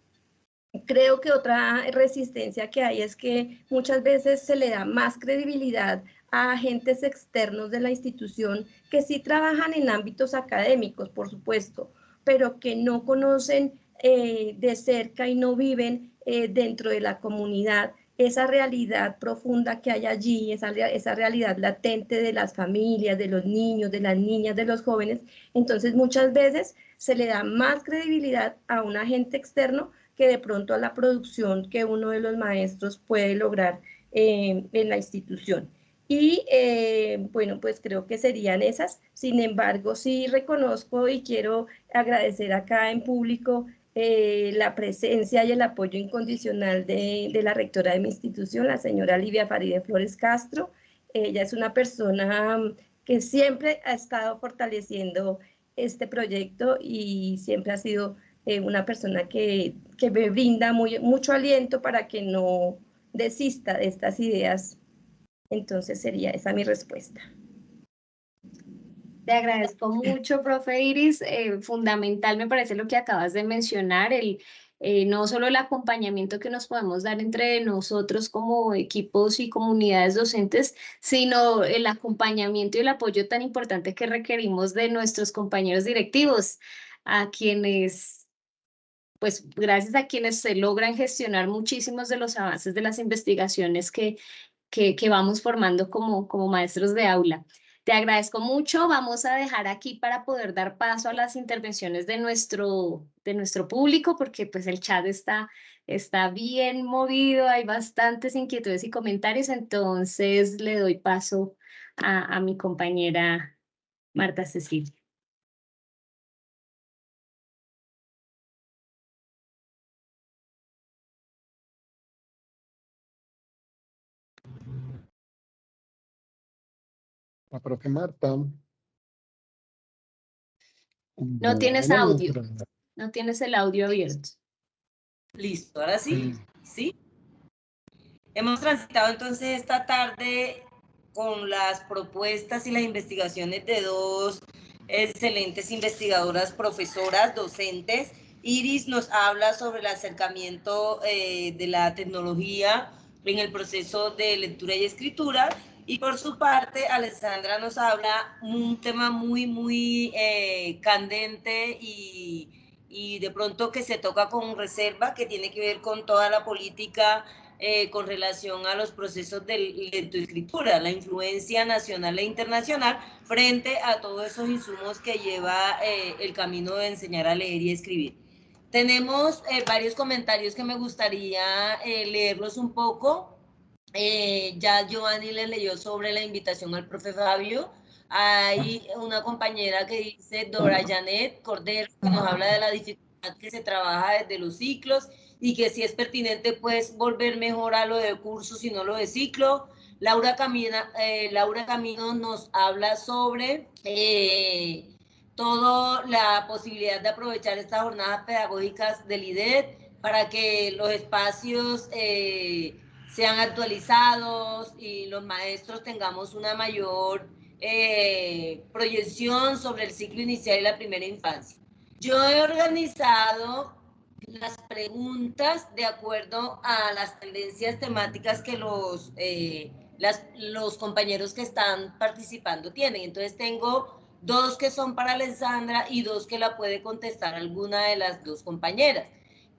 creo que otra resistencia que hay es que muchas veces se le da más credibilidad a agentes externos de la institución que sí trabajan en ámbitos académicos, por supuesto, pero que no conocen de cerca y no viven dentro de la comunidad esa realidad profunda que hay allí, esa realidad latente de las familias, de los niños, de las niñas, de los jóvenes. Entonces muchas veces se le da más credibilidad a un agente externo que de pronto a la producción que uno de los maestros puede lograr en la institución. Y bueno, pues creo que serían esas. Sin embargo, sí reconozco y quiero agradecer acá en público la presencia y el apoyo incondicional de la rectora de mi institución, la señora Livia Faride Flores Castro. Ella es una persona que siempre ha estado fortaleciendo este proyecto y siempre ha sido una persona que me brinda mucho aliento para que no desista de estas ideas. Entonces sería esa mi respuesta. Te agradezco mucho, profe Iris. Fundamental me parece lo que acabas de mencionar, no solo el acompañamiento que nos podemos dar entre nosotros como equipos y comunidades docentes, sino el acompañamiento y el apoyo tan importante que requerimos de nuestros compañeros directivos, a quienes, pues gracias a quienes se logran gestionar muchísimos de los avances de las investigaciones que vamos formando como maestros de aula. Te agradezco mucho. Vamos a dejar aquí para poder dar paso a las intervenciones de nuestro público, porque pues el chat está bien movido, hay bastantes inquietudes y comentarios, entonces le doy paso a mi compañera Marta Cecilia. La profe Marta. No tienes audio, no tienes el audio abierto. Listo, ahora sí, ¿sí? Hemos transitado entonces esta tarde con las propuestas y las investigaciones de dos excelentes investigadoras, profesoras, docentes. Iris nos habla sobre el acercamiento de la tecnología en el proceso de lectura y escritura. Y por su parte, Alessandra nos habla un tema muy candente y de pronto que se toca con reserva, que tiene que ver con toda la política con relación a los procesos de lectoescritura, la influencia nacional e internacional frente a todos esos insumos que lleva el camino de enseñar a leer y escribir. Tenemos varios comentarios que me gustaría leerlos un poco. Ya Giovanni le leyó sobre la invitación al profe Fabio. Hay una compañera que dice, Dora Janet Cordero, que nos habla de la dificultad que se trabaja desde los ciclos y que si es pertinente pues volver mejor a lo de cursos y no lo de ciclo. Laura Camino nos habla sobre toda la posibilidad de aprovechar estas jornadas pedagógicas del IDET para que los espacios sean actualizados y los maestros tengamos una mayor proyección sobre el ciclo inicial y la primera infancia. Yo he organizado las preguntas de acuerdo a las tendencias temáticas que los compañeros que están participando tienen. Entonces tengo 2 que son para Alessandra y 2 que la puede contestar alguna de las 2 compañeras.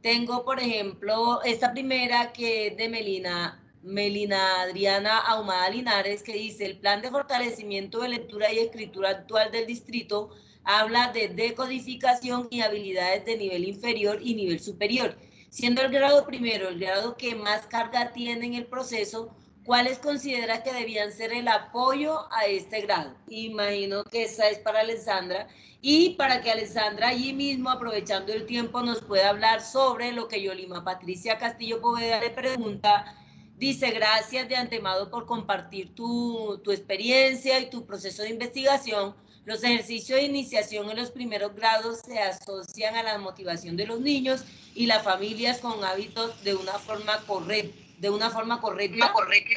Tengo, por ejemplo, esta primera que es de Melina Adriana Ahumada Linares, que dice, el plan de fortalecimiento de lectura y escritura actual del distrito habla de decodificación y habilidades de nivel inferior y nivel superior. Siendo el grado primero el grado que más carga tiene en el proceso, ¿cuáles considera que debían ser el apoyo a este grado? Imagino que esa es para Alessandra. Y para que Alessandra allí mismo, aprovechando el tiempo, nos pueda hablar sobre lo que Yolima Patricia Castillo Poveda le pregunta. Dice, gracias de antemano por compartir tu experiencia y tu proceso de investigación. Los ejercicios de iniciación en los primeros grados se asocian a la motivación de los niños y las familias con hábitos de una forma correcta.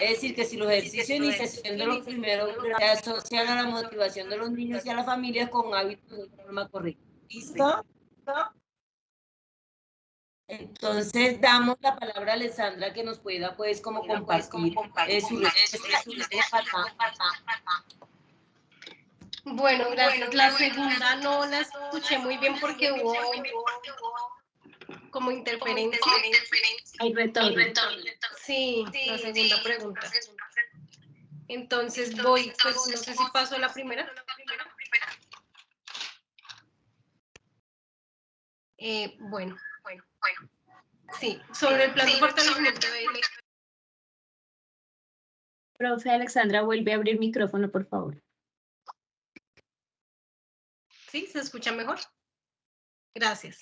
Es decir, que si los ejercicios de iniciación de los primeros grados se asocian a la motivación de los niños y a las familias con hábitos de una forma correcta. ¿Listo? Entonces damos la palabra a Alessandra que nos pueda pues como compartir su respuesta. Bueno, gracias. La segunda no la escuché muy bien porque hubo como interferencia. Hay retorno. Sí, la segunda pregunta. Entonces voy, pues no sé si paso a la primera. Bueno. Sí, sobre el plan de fortalecimiento de la... Profe Alexandra, vuelve a abrir micrófono, por favor. ¿Sí? ¿Se escucha mejor? Gracias.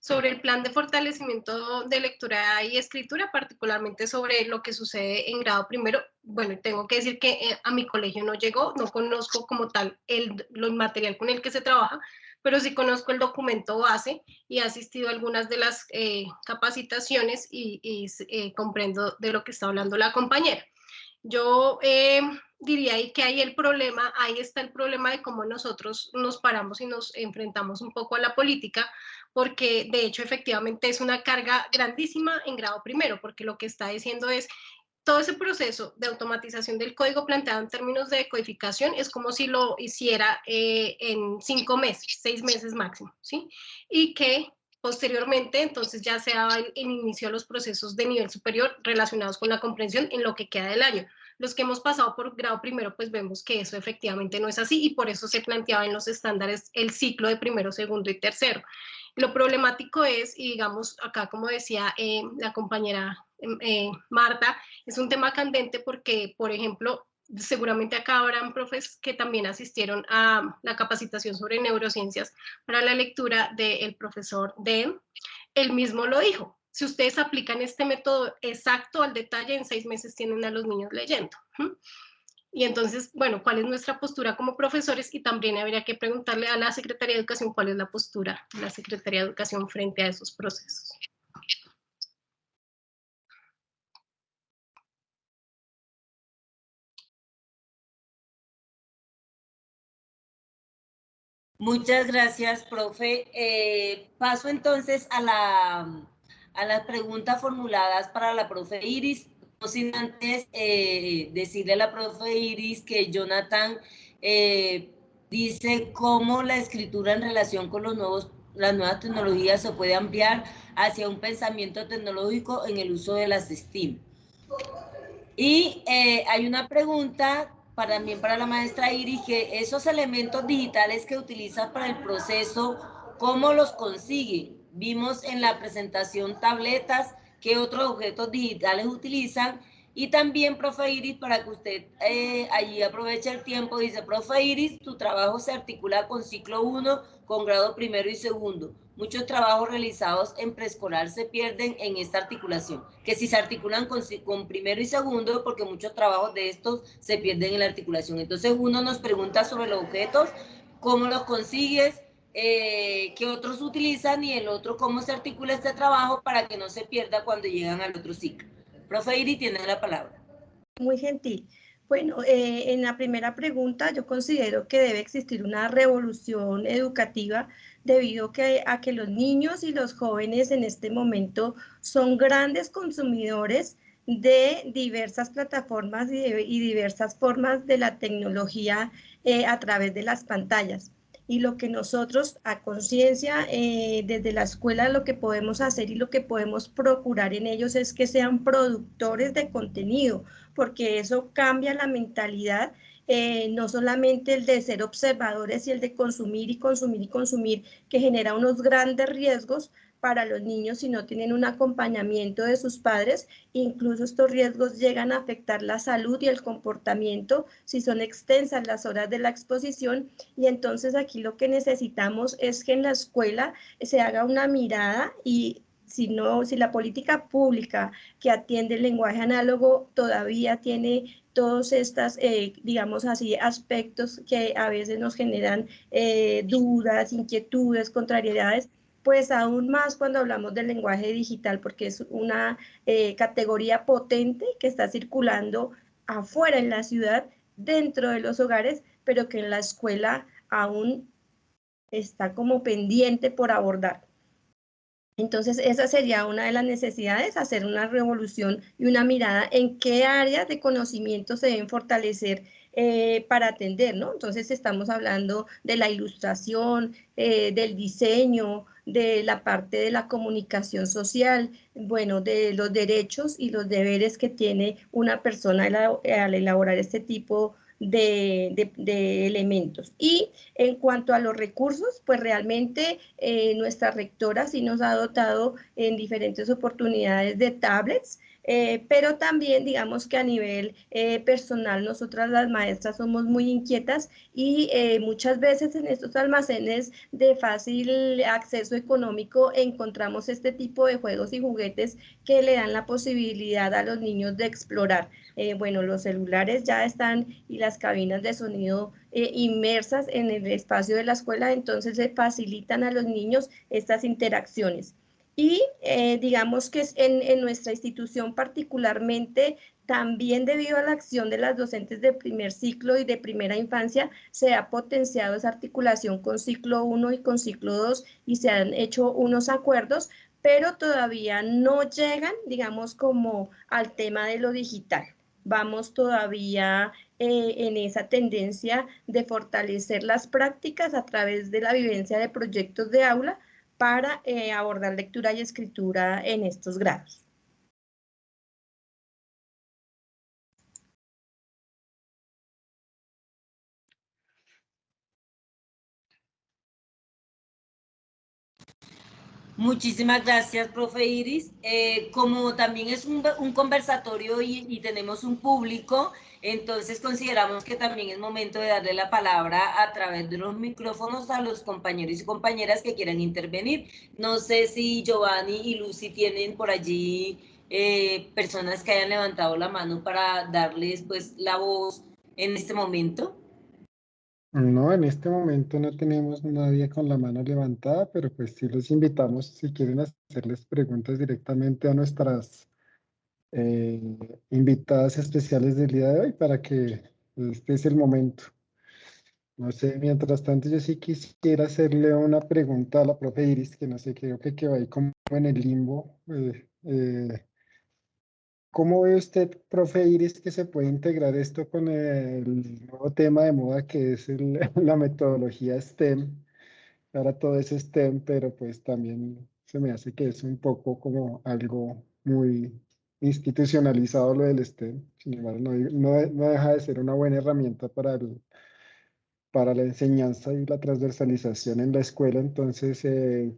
Sobre el plan de fortalecimiento de lectura y escritura, particularmente sobre lo que sucede en grado primero, bueno, tengo que decir que a mi colegio no llegó, no conozco como tal el material con el que se trabaja, pero sí conozco el documento base y he asistido a algunas de las capacitaciones y comprendo de lo que está hablando la compañera. Yo diría ahí que ahí está el problema de cómo nosotros nos paramos y nos enfrentamos un poco a la política, porque de hecho efectivamente es una carga grandísima en grado primero, porque lo que está diciendo es todo ese proceso de automatización del código planteado en términos de codificación es como si lo hiciera en 5 meses, 6 meses máximo, ¿sí? Y que posteriormente, entonces ya se daba el inicio a los procesos de nivel superior relacionados con la comprensión en lo que queda del año. Los que hemos pasado por grado primero, pues vemos que eso efectivamente no es así y por eso se planteaba en los estándares el ciclo de primero, segundo y tercero. Lo problemático es, y digamos acá como decía la compañera Marta, es un tema candente porque, por ejemplo, seguramente acá habrán profes que también asistieron a la capacitación sobre neurociencias para la lectura del profesor Den. Él mismo lo dijo, si ustedes aplican este método exacto al detalle, en 6 meses tienen a los niños leyendo. Y entonces, bueno, ¿cuál es nuestra postura como profesores? Y también habría que preguntarle a la Secretaría de Educación cuál es la postura de la Secretaría de Educación frente a esos procesos. Muchas gracias, profe. Paso entonces a las preguntas formuladas para la profe Iris, no sin antes decirle a la profe Iris que Jonathan dice cómo la escritura en relación con las nuevas tecnologías se puede ampliar hacia un pensamiento tecnológico en el uso de las STEAM. Y hay una pregunta también para la maestra Iris, que esos elementos digitales que utilizas para el proceso, ¿cómo los consigue? Vimos en la presentación tabletas, ¿qué otros objetos digitales utilizan? Y también, profe Iris, para que usted allí aproveche el tiempo, dice, profe Iris, tu trabajo se articula con ciclo 1, con grado primero y segundo. Muchos trabajos realizados en preescolar se pierden en esta articulación, que si se articulan con primero y segundo, porque muchos trabajos de estos se pierden en la articulación. Entonces uno nos pregunta sobre los objetos, cómo los consigues, qué otros utilizan, y el otro cómo se articula este trabajo para que no se pierda cuando llegan al otro ciclo. Profe Iris, tiene la palabra. Muy gentil. Bueno, en la primera pregunta yo considero que debe existir una revolución educativa debido a que los niños y los jóvenes en este momento son grandes consumidores de diversas plataformas y diversas formas de la tecnología a través de las pantallas. Y lo que nosotros a conciencia desde la escuela lo que podemos hacer y lo que podemos procurar en ellos es que sean productores de contenido, porque eso cambia la mentalidad, no solamente el de ser observadores y el de consumir y consumir y consumir, que genera unos grandes riesgos para los niños si no tienen un acompañamiento de sus padres. Incluso estos riesgos llegan a afectar la salud y el comportamiento si son extensas las horas de la exposición, y entonces aquí lo que necesitamos es que en la escuela se haga una mirada y si la política pública que atiende el lenguaje análogo todavía tiene todos estos, digamos así, aspectos que a veces nos generan dudas, inquietudes, contrariedades, pues aún más cuando hablamos del lenguaje digital, porque es una categoría potente que está circulando afuera en la ciudad, dentro de los hogares, pero que en la escuela aún está como pendiente por abordar. Entonces, esa sería una de las necesidades, hacer una revolución y una mirada en qué áreas de conocimiento se deben fortalecer para atender, ¿no? Entonces estamos hablando de la ilustración, del diseño, de la parte de la comunicación social, bueno, de los derechos y los deberes que tiene una persona al elaborar este tipo de elementos. Y en cuanto a los recursos, pues realmente nuestra rectora sí nos ha dotado en diferentes oportunidades de tablets, pero también digamos que a nivel personal nosotras las maestras somos muy inquietas y muchas veces en estos almacenes de fácil acceso económico encontramos este tipo de juegos y juguetes que le dan la posibilidad a los niños de explorar. Bueno, los celulares ya están y las cabinas de sonido inmersas en el espacio de la escuela, entonces se facilitan a los niños estas interacciones. Y digamos que en nuestra institución particularmente, también debido a la acción de las docentes de primer ciclo y de primera infancia, se ha potenciado esa articulación con ciclo 1 y con ciclo 2 y se han hecho unos acuerdos, pero todavía no llegan, digamos, como al tema de lo digital. Vamos todavía en esa tendencia de fortalecer las prácticas a través de la vivencia de proyectos de aula para abordar lectura y escritura en estos grados. Muchísimas gracias, profe Iris. Como también es un conversatorio y tenemos un público, entonces consideramos que también es momento de darle la palabra a través de los micrófonos a los compañeros y compañeras que quieran intervenir. No sé si Giovanni y Lucy tienen por allí personas que hayan levantado la mano para darles pues la voz en este momento. No, en este momento no tenemos nadie con la mano levantada, pero pues sí los invitamos si quieren hacerles preguntas directamente a nuestras invitadas especiales del día de hoy para que este es el momento. No sé, mientras tanto yo sí quisiera hacerle una pregunta a la profe Iris, que no sé, creo que quedó ahí como en el limbo. ¿Cómo ve usted, profe Iris, que se puede integrar esto con el nuevo tema de moda que es la metodología STEM? Ahora todo es STEM, pero pues también se me hace que es un poco como algo muy institucionalizado lo del STEM. Sin embargo, no deja de ser una buena herramienta para la enseñanza y la transversalización en la escuela. Entonces,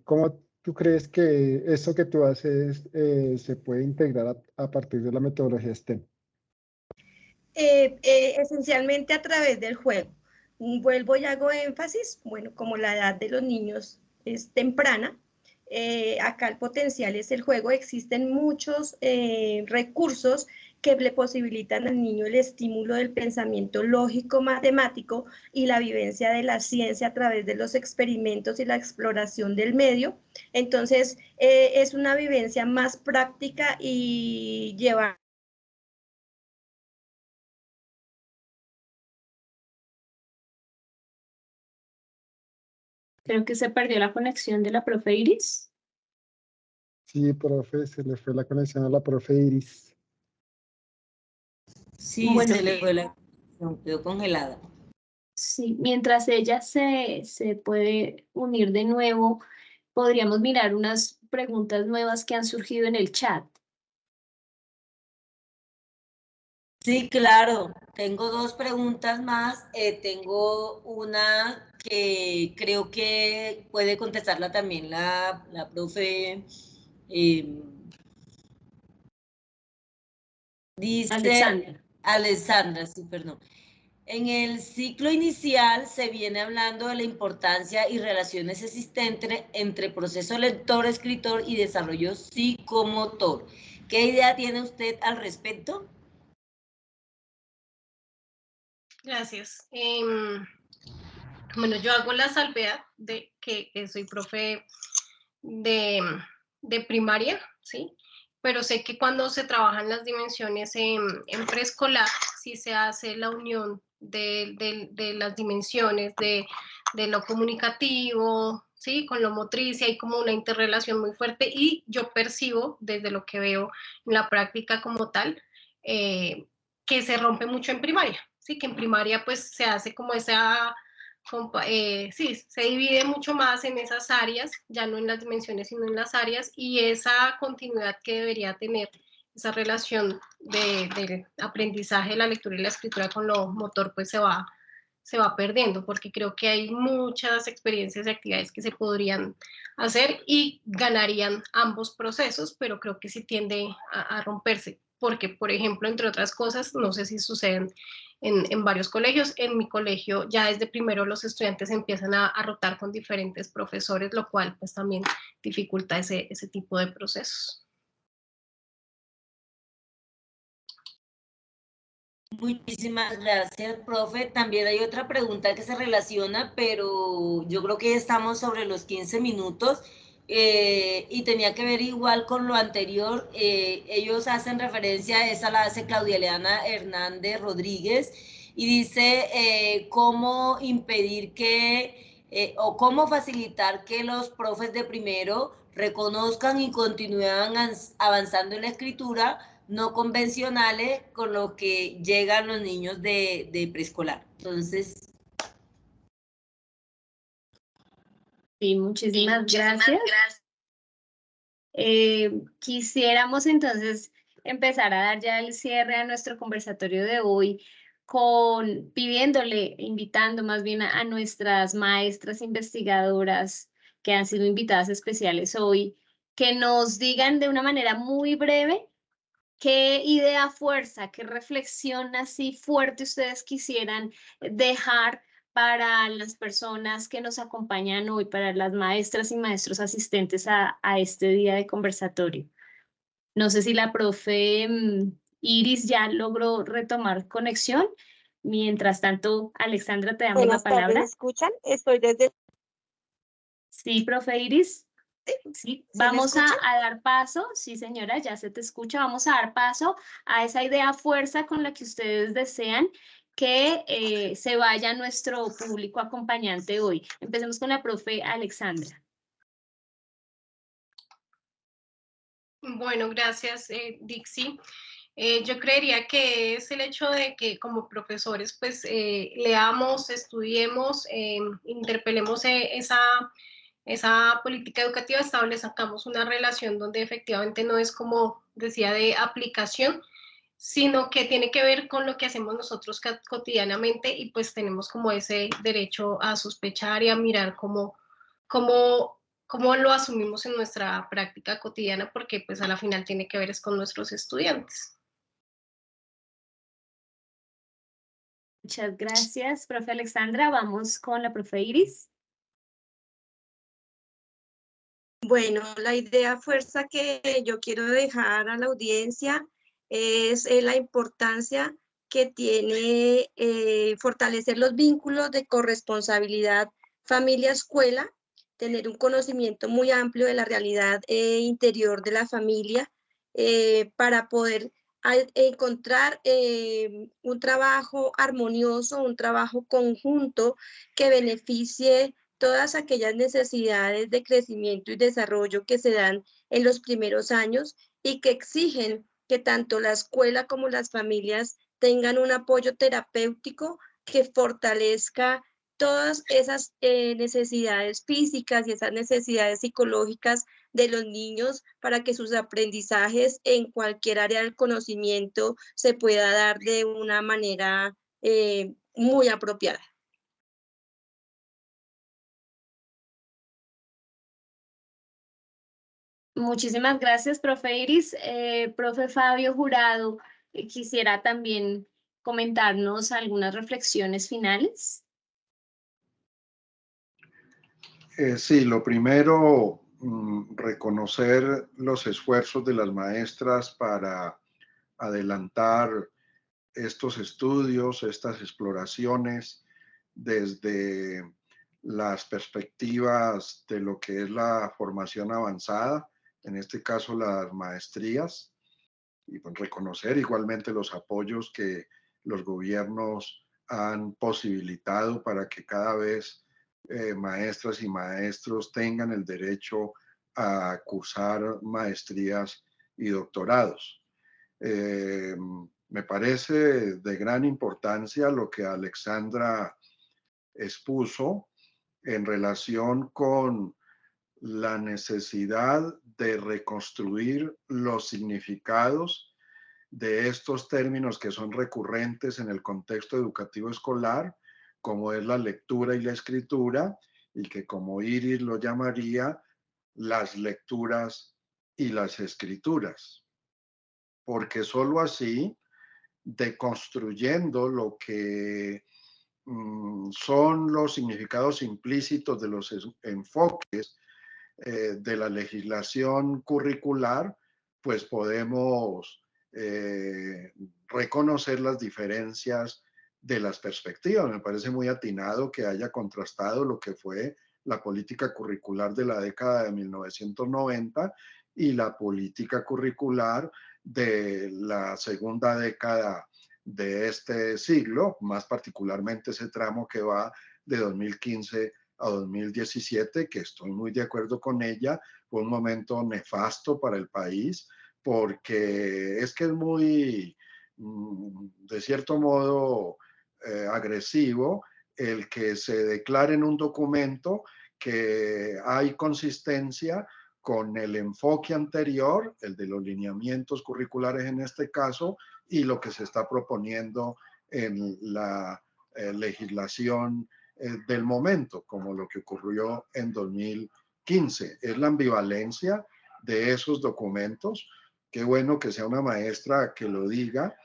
¿cómo tú crees que eso que tú haces se puede integrar a partir de la metodología STEM? Esencialmente a través del juego. Vuelvo y hago énfasis, bueno, como la edad de los niños es temprana, acá el potencial es el juego, existen muchos recursos que le posibilitan al niño el estímulo del pensamiento lógico matemático y la vivencia de la ciencia a través de los experimentos y la exploración del medio. Entonces, es una vivencia más práctica y lleva Creo que se perdió la conexión de la profe Iris. Sí, profe, se le fue la conexión a la profe Iris. Sí, Bueno, se le fue la conexión, quedó congelada. Sí, mientras ella se puede unir de nuevo, podríamos mirar unas preguntas nuevas que han surgido en el chat. Sí, claro. Tengo dos preguntas más. Tengo una que creo que puede contestarla también la profe. Dice Alexandra, sí, perdón. En el ciclo inicial se viene hablando de la importancia y relaciones existentes entre proceso lector-escritor y desarrollo psicomotor. ¿Qué idea tiene usted al respecto? Gracias. Bueno, yo hago la salvedad de que soy profe de primaria, ¿sí? Pero sé que cuando se trabajan las dimensiones en preescolar, sí se hace la unión de las dimensiones de lo comunicativo, ¿sí? Con lo motriz, y hay como una interrelación muy fuerte y yo percibo desde lo que veo en la práctica como tal, que se rompe mucho en primaria, sí, que en primaria pues se hace como esa, sí, se divide mucho más en esas áreas, ya no en las dimensiones, sino en las áreas, y esa continuidad que debería tener esa relación del aprendizaje de la lectura y la escritura con lo motor, pues se va perdiendo, porque creo que hay muchas experiencias y actividades que se podrían hacer y ganarían ambos procesos, pero creo que sí tiende a romperse, porque, por ejemplo, entre otras cosas, no sé si suceden en varios colegios, en mi colegio ya desde primero los estudiantes empiezan a rotar con diferentes profesores, lo cual pues también dificulta ese tipo de procesos. Muchísimas gracias, profe. También hay otra pregunta que se relaciona, pero yo creo que ya estamos sobre los 15 minutos y tenía que ver igual con lo anterior. Ellos hacen referencia, esa la hace Claudia Leana Hernández Rodríguez, y dice cómo impedir que, o cómo facilitar que los profes de primero reconozcan y continúen avanzando en la escritura no convencionales con los que llegan los niños de preescolar. Entonces... Sí, muchísimas gracias. Quisiéramos entonces empezar a dar ya el cierre a nuestro conversatorio de hoy pidiéndole, invitando más bien a nuestras maestras investigadoras que han sido invitadas especiales hoy, que nos digan de una manera muy breve qué idea fuerza, qué reflexión así fuerte ustedes quisieran dejar para las personas que nos acompañan hoy, para las maestras y maestros asistentes a este día de conversatorio. No sé si la profe Iris ya logró retomar conexión. Mientras tanto, Alexandra, te damos la palabra. Buenas tardes, ¿me escuchan? Estoy desde... Sí, profe Iris. Sí, vamos a dar paso, sí señora, ya se te escucha, vamos a dar paso a esa idea fuerza con la que ustedes desean que se vaya nuestro público acompañante hoy. Empecemos con la profe Alexandra. Bueno, gracias Dixie. Yo creería que es el hecho de que como profesores pues leamos, estudiemos, interpelemos esa política educativa, establezcamos una relación donde efectivamente no es como decía de aplicación, sino que tiene que ver con lo que hacemos nosotros cotidianamente y pues tenemos como ese derecho a sospechar y a mirar cómo lo asumimos en nuestra práctica cotidiana, porque pues a la final tiene que ver es con nuestros estudiantes. Muchas gracias, profe Alexandra. Vamos con la profe Iris. Bueno, la idea fuerza que yo quiero dejar a la audiencia es la importancia que tiene fortalecer los vínculos de corresponsabilidad familia-escuela, tener un conocimiento muy amplio de la realidad interior de la familia para poder encontrar un trabajo armonioso, un trabajo conjunto que beneficie todas aquellas necesidades de crecimiento y desarrollo que se dan en los primeros años y que exigen que tanto la escuela como las familias tengan un apoyo terapéutico que fortalezca todas esas necesidades físicas y esas necesidades psicológicas de los niños para que sus aprendizajes en cualquier área del conocimiento se pueda dar de una manera muy apropiada. Muchísimas gracias, profe Iris. Profe Fabio Jurado, quisiera también comentarnos algunas reflexiones finales. Sí, lo primero, reconocer los esfuerzos de las maestras para adelantar estos estudios, estas exploraciones desde las perspectivas de lo que es la formación avanzada, en este caso las maestrías, y pues reconocer igualmente los apoyos que los gobiernos han posibilitado para que cada vez maestras y maestros tengan el derecho a cursar maestrías y doctorados. Me parece de gran importancia lo que Alexandra expuso en relación con la necesidad de reconstruir los significados de estos términos que son recurrentes en el contexto educativo escolar, como es la lectura y la escritura, y que como Iris lo llamaría, las lecturas y las escrituras. Porque solo así, deconstruyendo lo que son los significados implícitos de los enfoques de la legislación curricular, pues podemos reconocer las diferencias de las perspectivas. Me parece muy atinado que haya contrastado lo que fue la política curricular de la década de 1990 y la política curricular de la segunda década de este siglo, más particularmente ese tramo que va de 2015 a 2017, que estoy muy de acuerdo con ella. Fue un momento nefasto para el país, porque es que es muy, de cierto modo, agresivo el que se declare en un documento que hay consistencia con el enfoque anterior, el de los lineamientos curriculares en este caso, y lo que se está proponiendo en la legislación del momento, como lo que ocurrió en 2015. Es la ambivalencia de esos documentos. Qué bueno que sea una maestra que lo diga.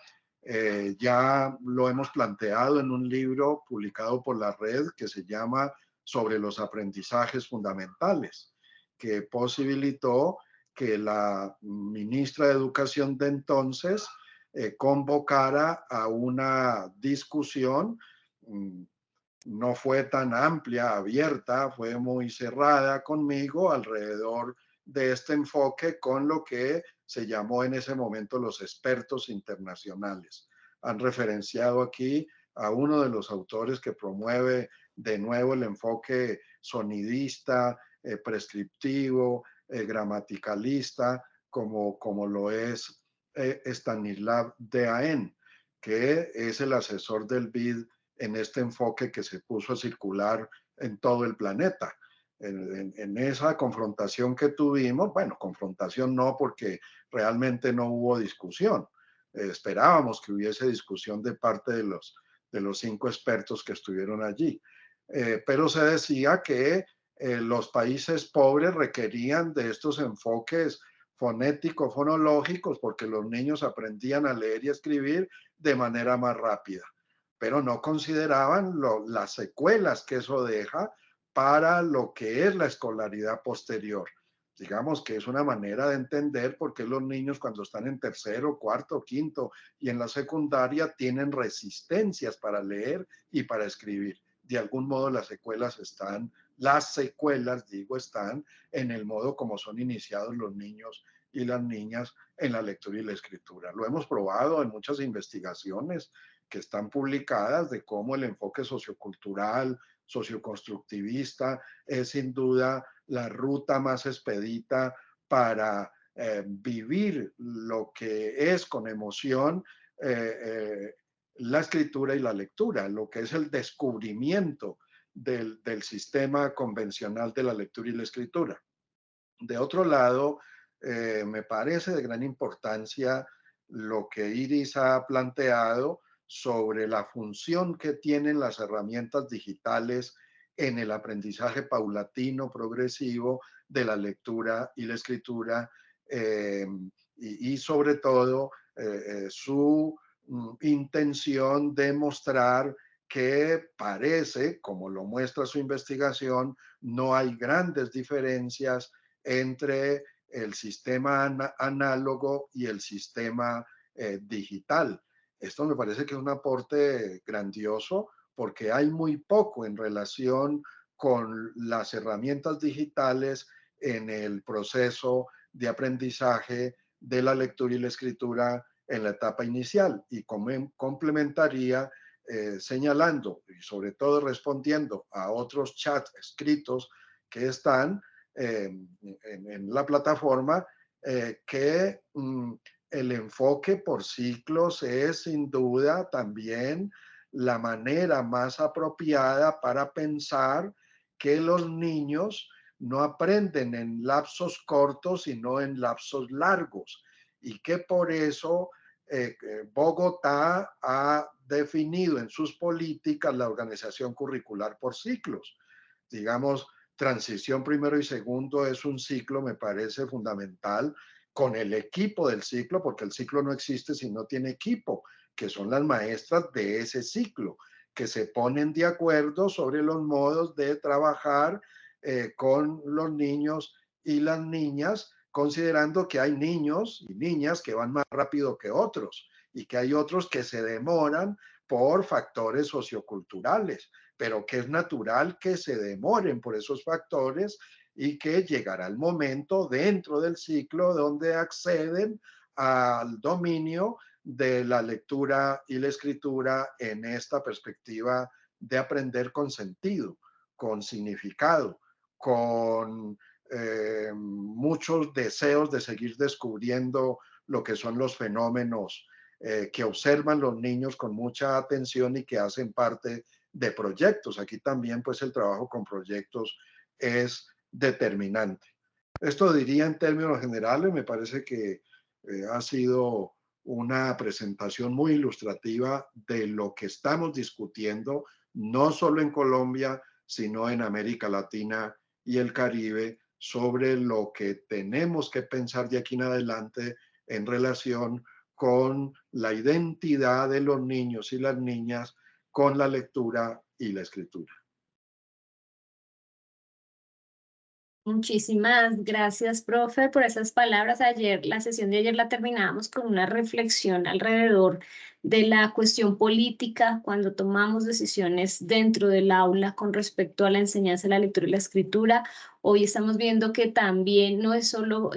Ya lo hemos planteado en un libro publicado por la red que se llama Sobre los aprendizajes fundamentales, que posibilitó que la ministra de Educación de entonces convocara a una discusión. No fue tan amplia, abierta, fue muy cerrada conmigo alrededor de este enfoque con lo que se llamó en ese momento los expertos internacionales. Han referenciado aquí a uno de los autores que promueve de nuevo el enfoque sonidista, prescriptivo, gramaticalista, como lo es Stanislav Dehaene, que es el asesor del BID en este enfoque que se puso a circular en todo el planeta. En esa confrontación que tuvimos, bueno, confrontación no, porque realmente no hubo discusión. Esperábamos que hubiese discusión de parte de los 5 expertos que estuvieron allí. Pero se decía que los países pobres requerían de estos enfoques fonéticos, fonológicos, porque los niños aprendían a leer y escribir de manera más rápida, pero no consideraban las secuelas que eso deja para lo que es la escolaridad posterior. Digamos que es una manera de entender por qué los niños cuando están en tercero, cuarto, quinto y en la secundaria tienen resistencias para leer y para escribir. De algún modo las secuelas están en el modo como son iniciados los niños y las niñas en la lectura y la escritura. Lo hemos probado en muchas investigaciones que están publicadas de cómo el enfoque sociocultural, socioconstructivista es sin duda la ruta más expedita para vivir lo que es con emoción la escritura y la lectura, lo que es el descubrimiento del sistema convencional de la lectura y la escritura. De otro lado, me parece de gran importancia lo que Iris ha planteado sobre la función que tienen las herramientas digitales en el aprendizaje paulatino, progresivo de la lectura y la escritura, y sobre todo su intención de mostrar que parece, como lo muestra su investigación, no hay grandes diferencias entre el sistema análogo y el sistema digital. Esto me parece que es un aporte grandioso porque hay muy poco en relación con las herramientas digitales en el proceso de aprendizaje de la lectura y la escritura en la etapa inicial, y complementaría señalando y sobre todo respondiendo a otros chats escritos que están en la plataforma, que el enfoque por ciclos es sin duda también la manera más apropiada para pensar que los niños no aprenden en lapsos cortos, sino en lapsos largos, y que por eso Bogotá ha definido en sus políticas la organización curricular por ciclos. Digamos, transición primero y segundo es un ciclo, me parece fundamental, con el equipo del ciclo, porque el ciclo no existe si no tiene equipo, que son las maestras de ese ciclo, que se ponen de acuerdo sobre los modos de trabajar con los niños y las niñas, considerando que hay niños y niñas que van más rápido que otros y que hay otros que se demoran por factores socioculturales, pero que es natural que se demoren por esos factores y que llegará el momento dentro del ciclo donde acceden al dominio de la lectura y la escritura en esta perspectiva de aprender con sentido, con significado, con muchos deseos de seguir descubriendo lo que son los fenómenos que observan los niños con mucha atención y que hacen parte de proyectos. Aquí también pues el trabajo con proyectos es determinante. Esto diría en términos generales, me parece que ha sido una presentación muy ilustrativa de lo que estamos discutiendo, no solo en Colombia, sino en América Latina y el Caribe, sobre lo que tenemos que pensar de aquí en adelante en relación con la identidad de los niños y las niñas con la lectura y la escritura. Muchísimas gracias, profe, por esas palabras. La sesión de ayer la terminábamos con una reflexión alrededor de la cuestión política cuando tomamos decisiones dentro del aula con respecto a la enseñanza de la lectura y la escritura. Hoy estamos viendo que también no es solo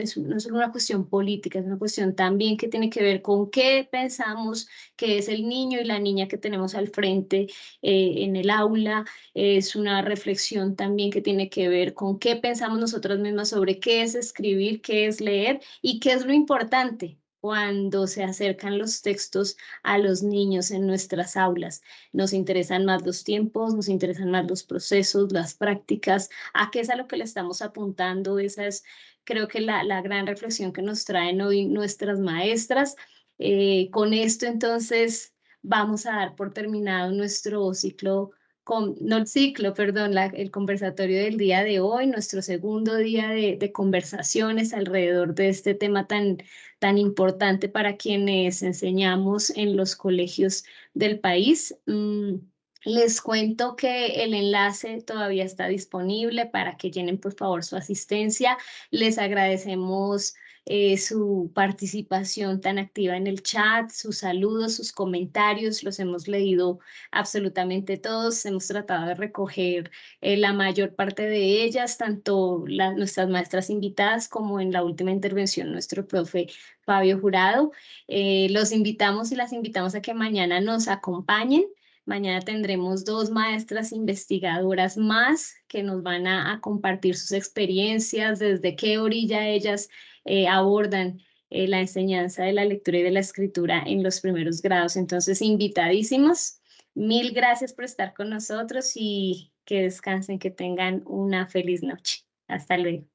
una cuestión política, es una cuestión también que tiene que ver con qué pensamos que es el niño y la niña que tenemos al frente en el aula. Es una reflexión también que tiene que ver con qué pensamos nosotras mismas sobre qué es escribir, qué es leer y qué es lo importante cuando se acercan los textos a los niños en nuestras aulas. Nos interesan más los tiempos, nos interesan más los procesos, las prácticas, a qué es a lo que le estamos apuntando. Esa es, creo que la gran reflexión que nos traen hoy nuestras maestras. Con esto, entonces, vamos a dar por terminado nuestro ciclo, no el ciclo, perdón, el conversatorio del día de hoy, nuestro segundo día de conversaciones alrededor de este tema tan importante para quienes enseñamos en los colegios del país. Les cuento que el enlace todavía está disponible para que llenen por favor su asistencia. Les agradecemos su participación tan activa en el chat, sus saludos, sus comentarios, los hemos leído absolutamente todos, hemos tratado de recoger la mayor parte de ellas, tanto nuestras maestras invitadas como en la última intervención nuestro profe Fabio Jurado. Los invitamos y las invitamos a que mañana nos acompañen. Mañana tendremos 2 maestras investigadoras más que nos van a compartir sus experiencias, desde qué orilla ellas abordan la enseñanza de la lectura y de la escritura en los primeros grados. Entonces, invitadísimos. Mil gracias por estar con nosotros y que descansen, que tengan una feliz noche. Hasta luego.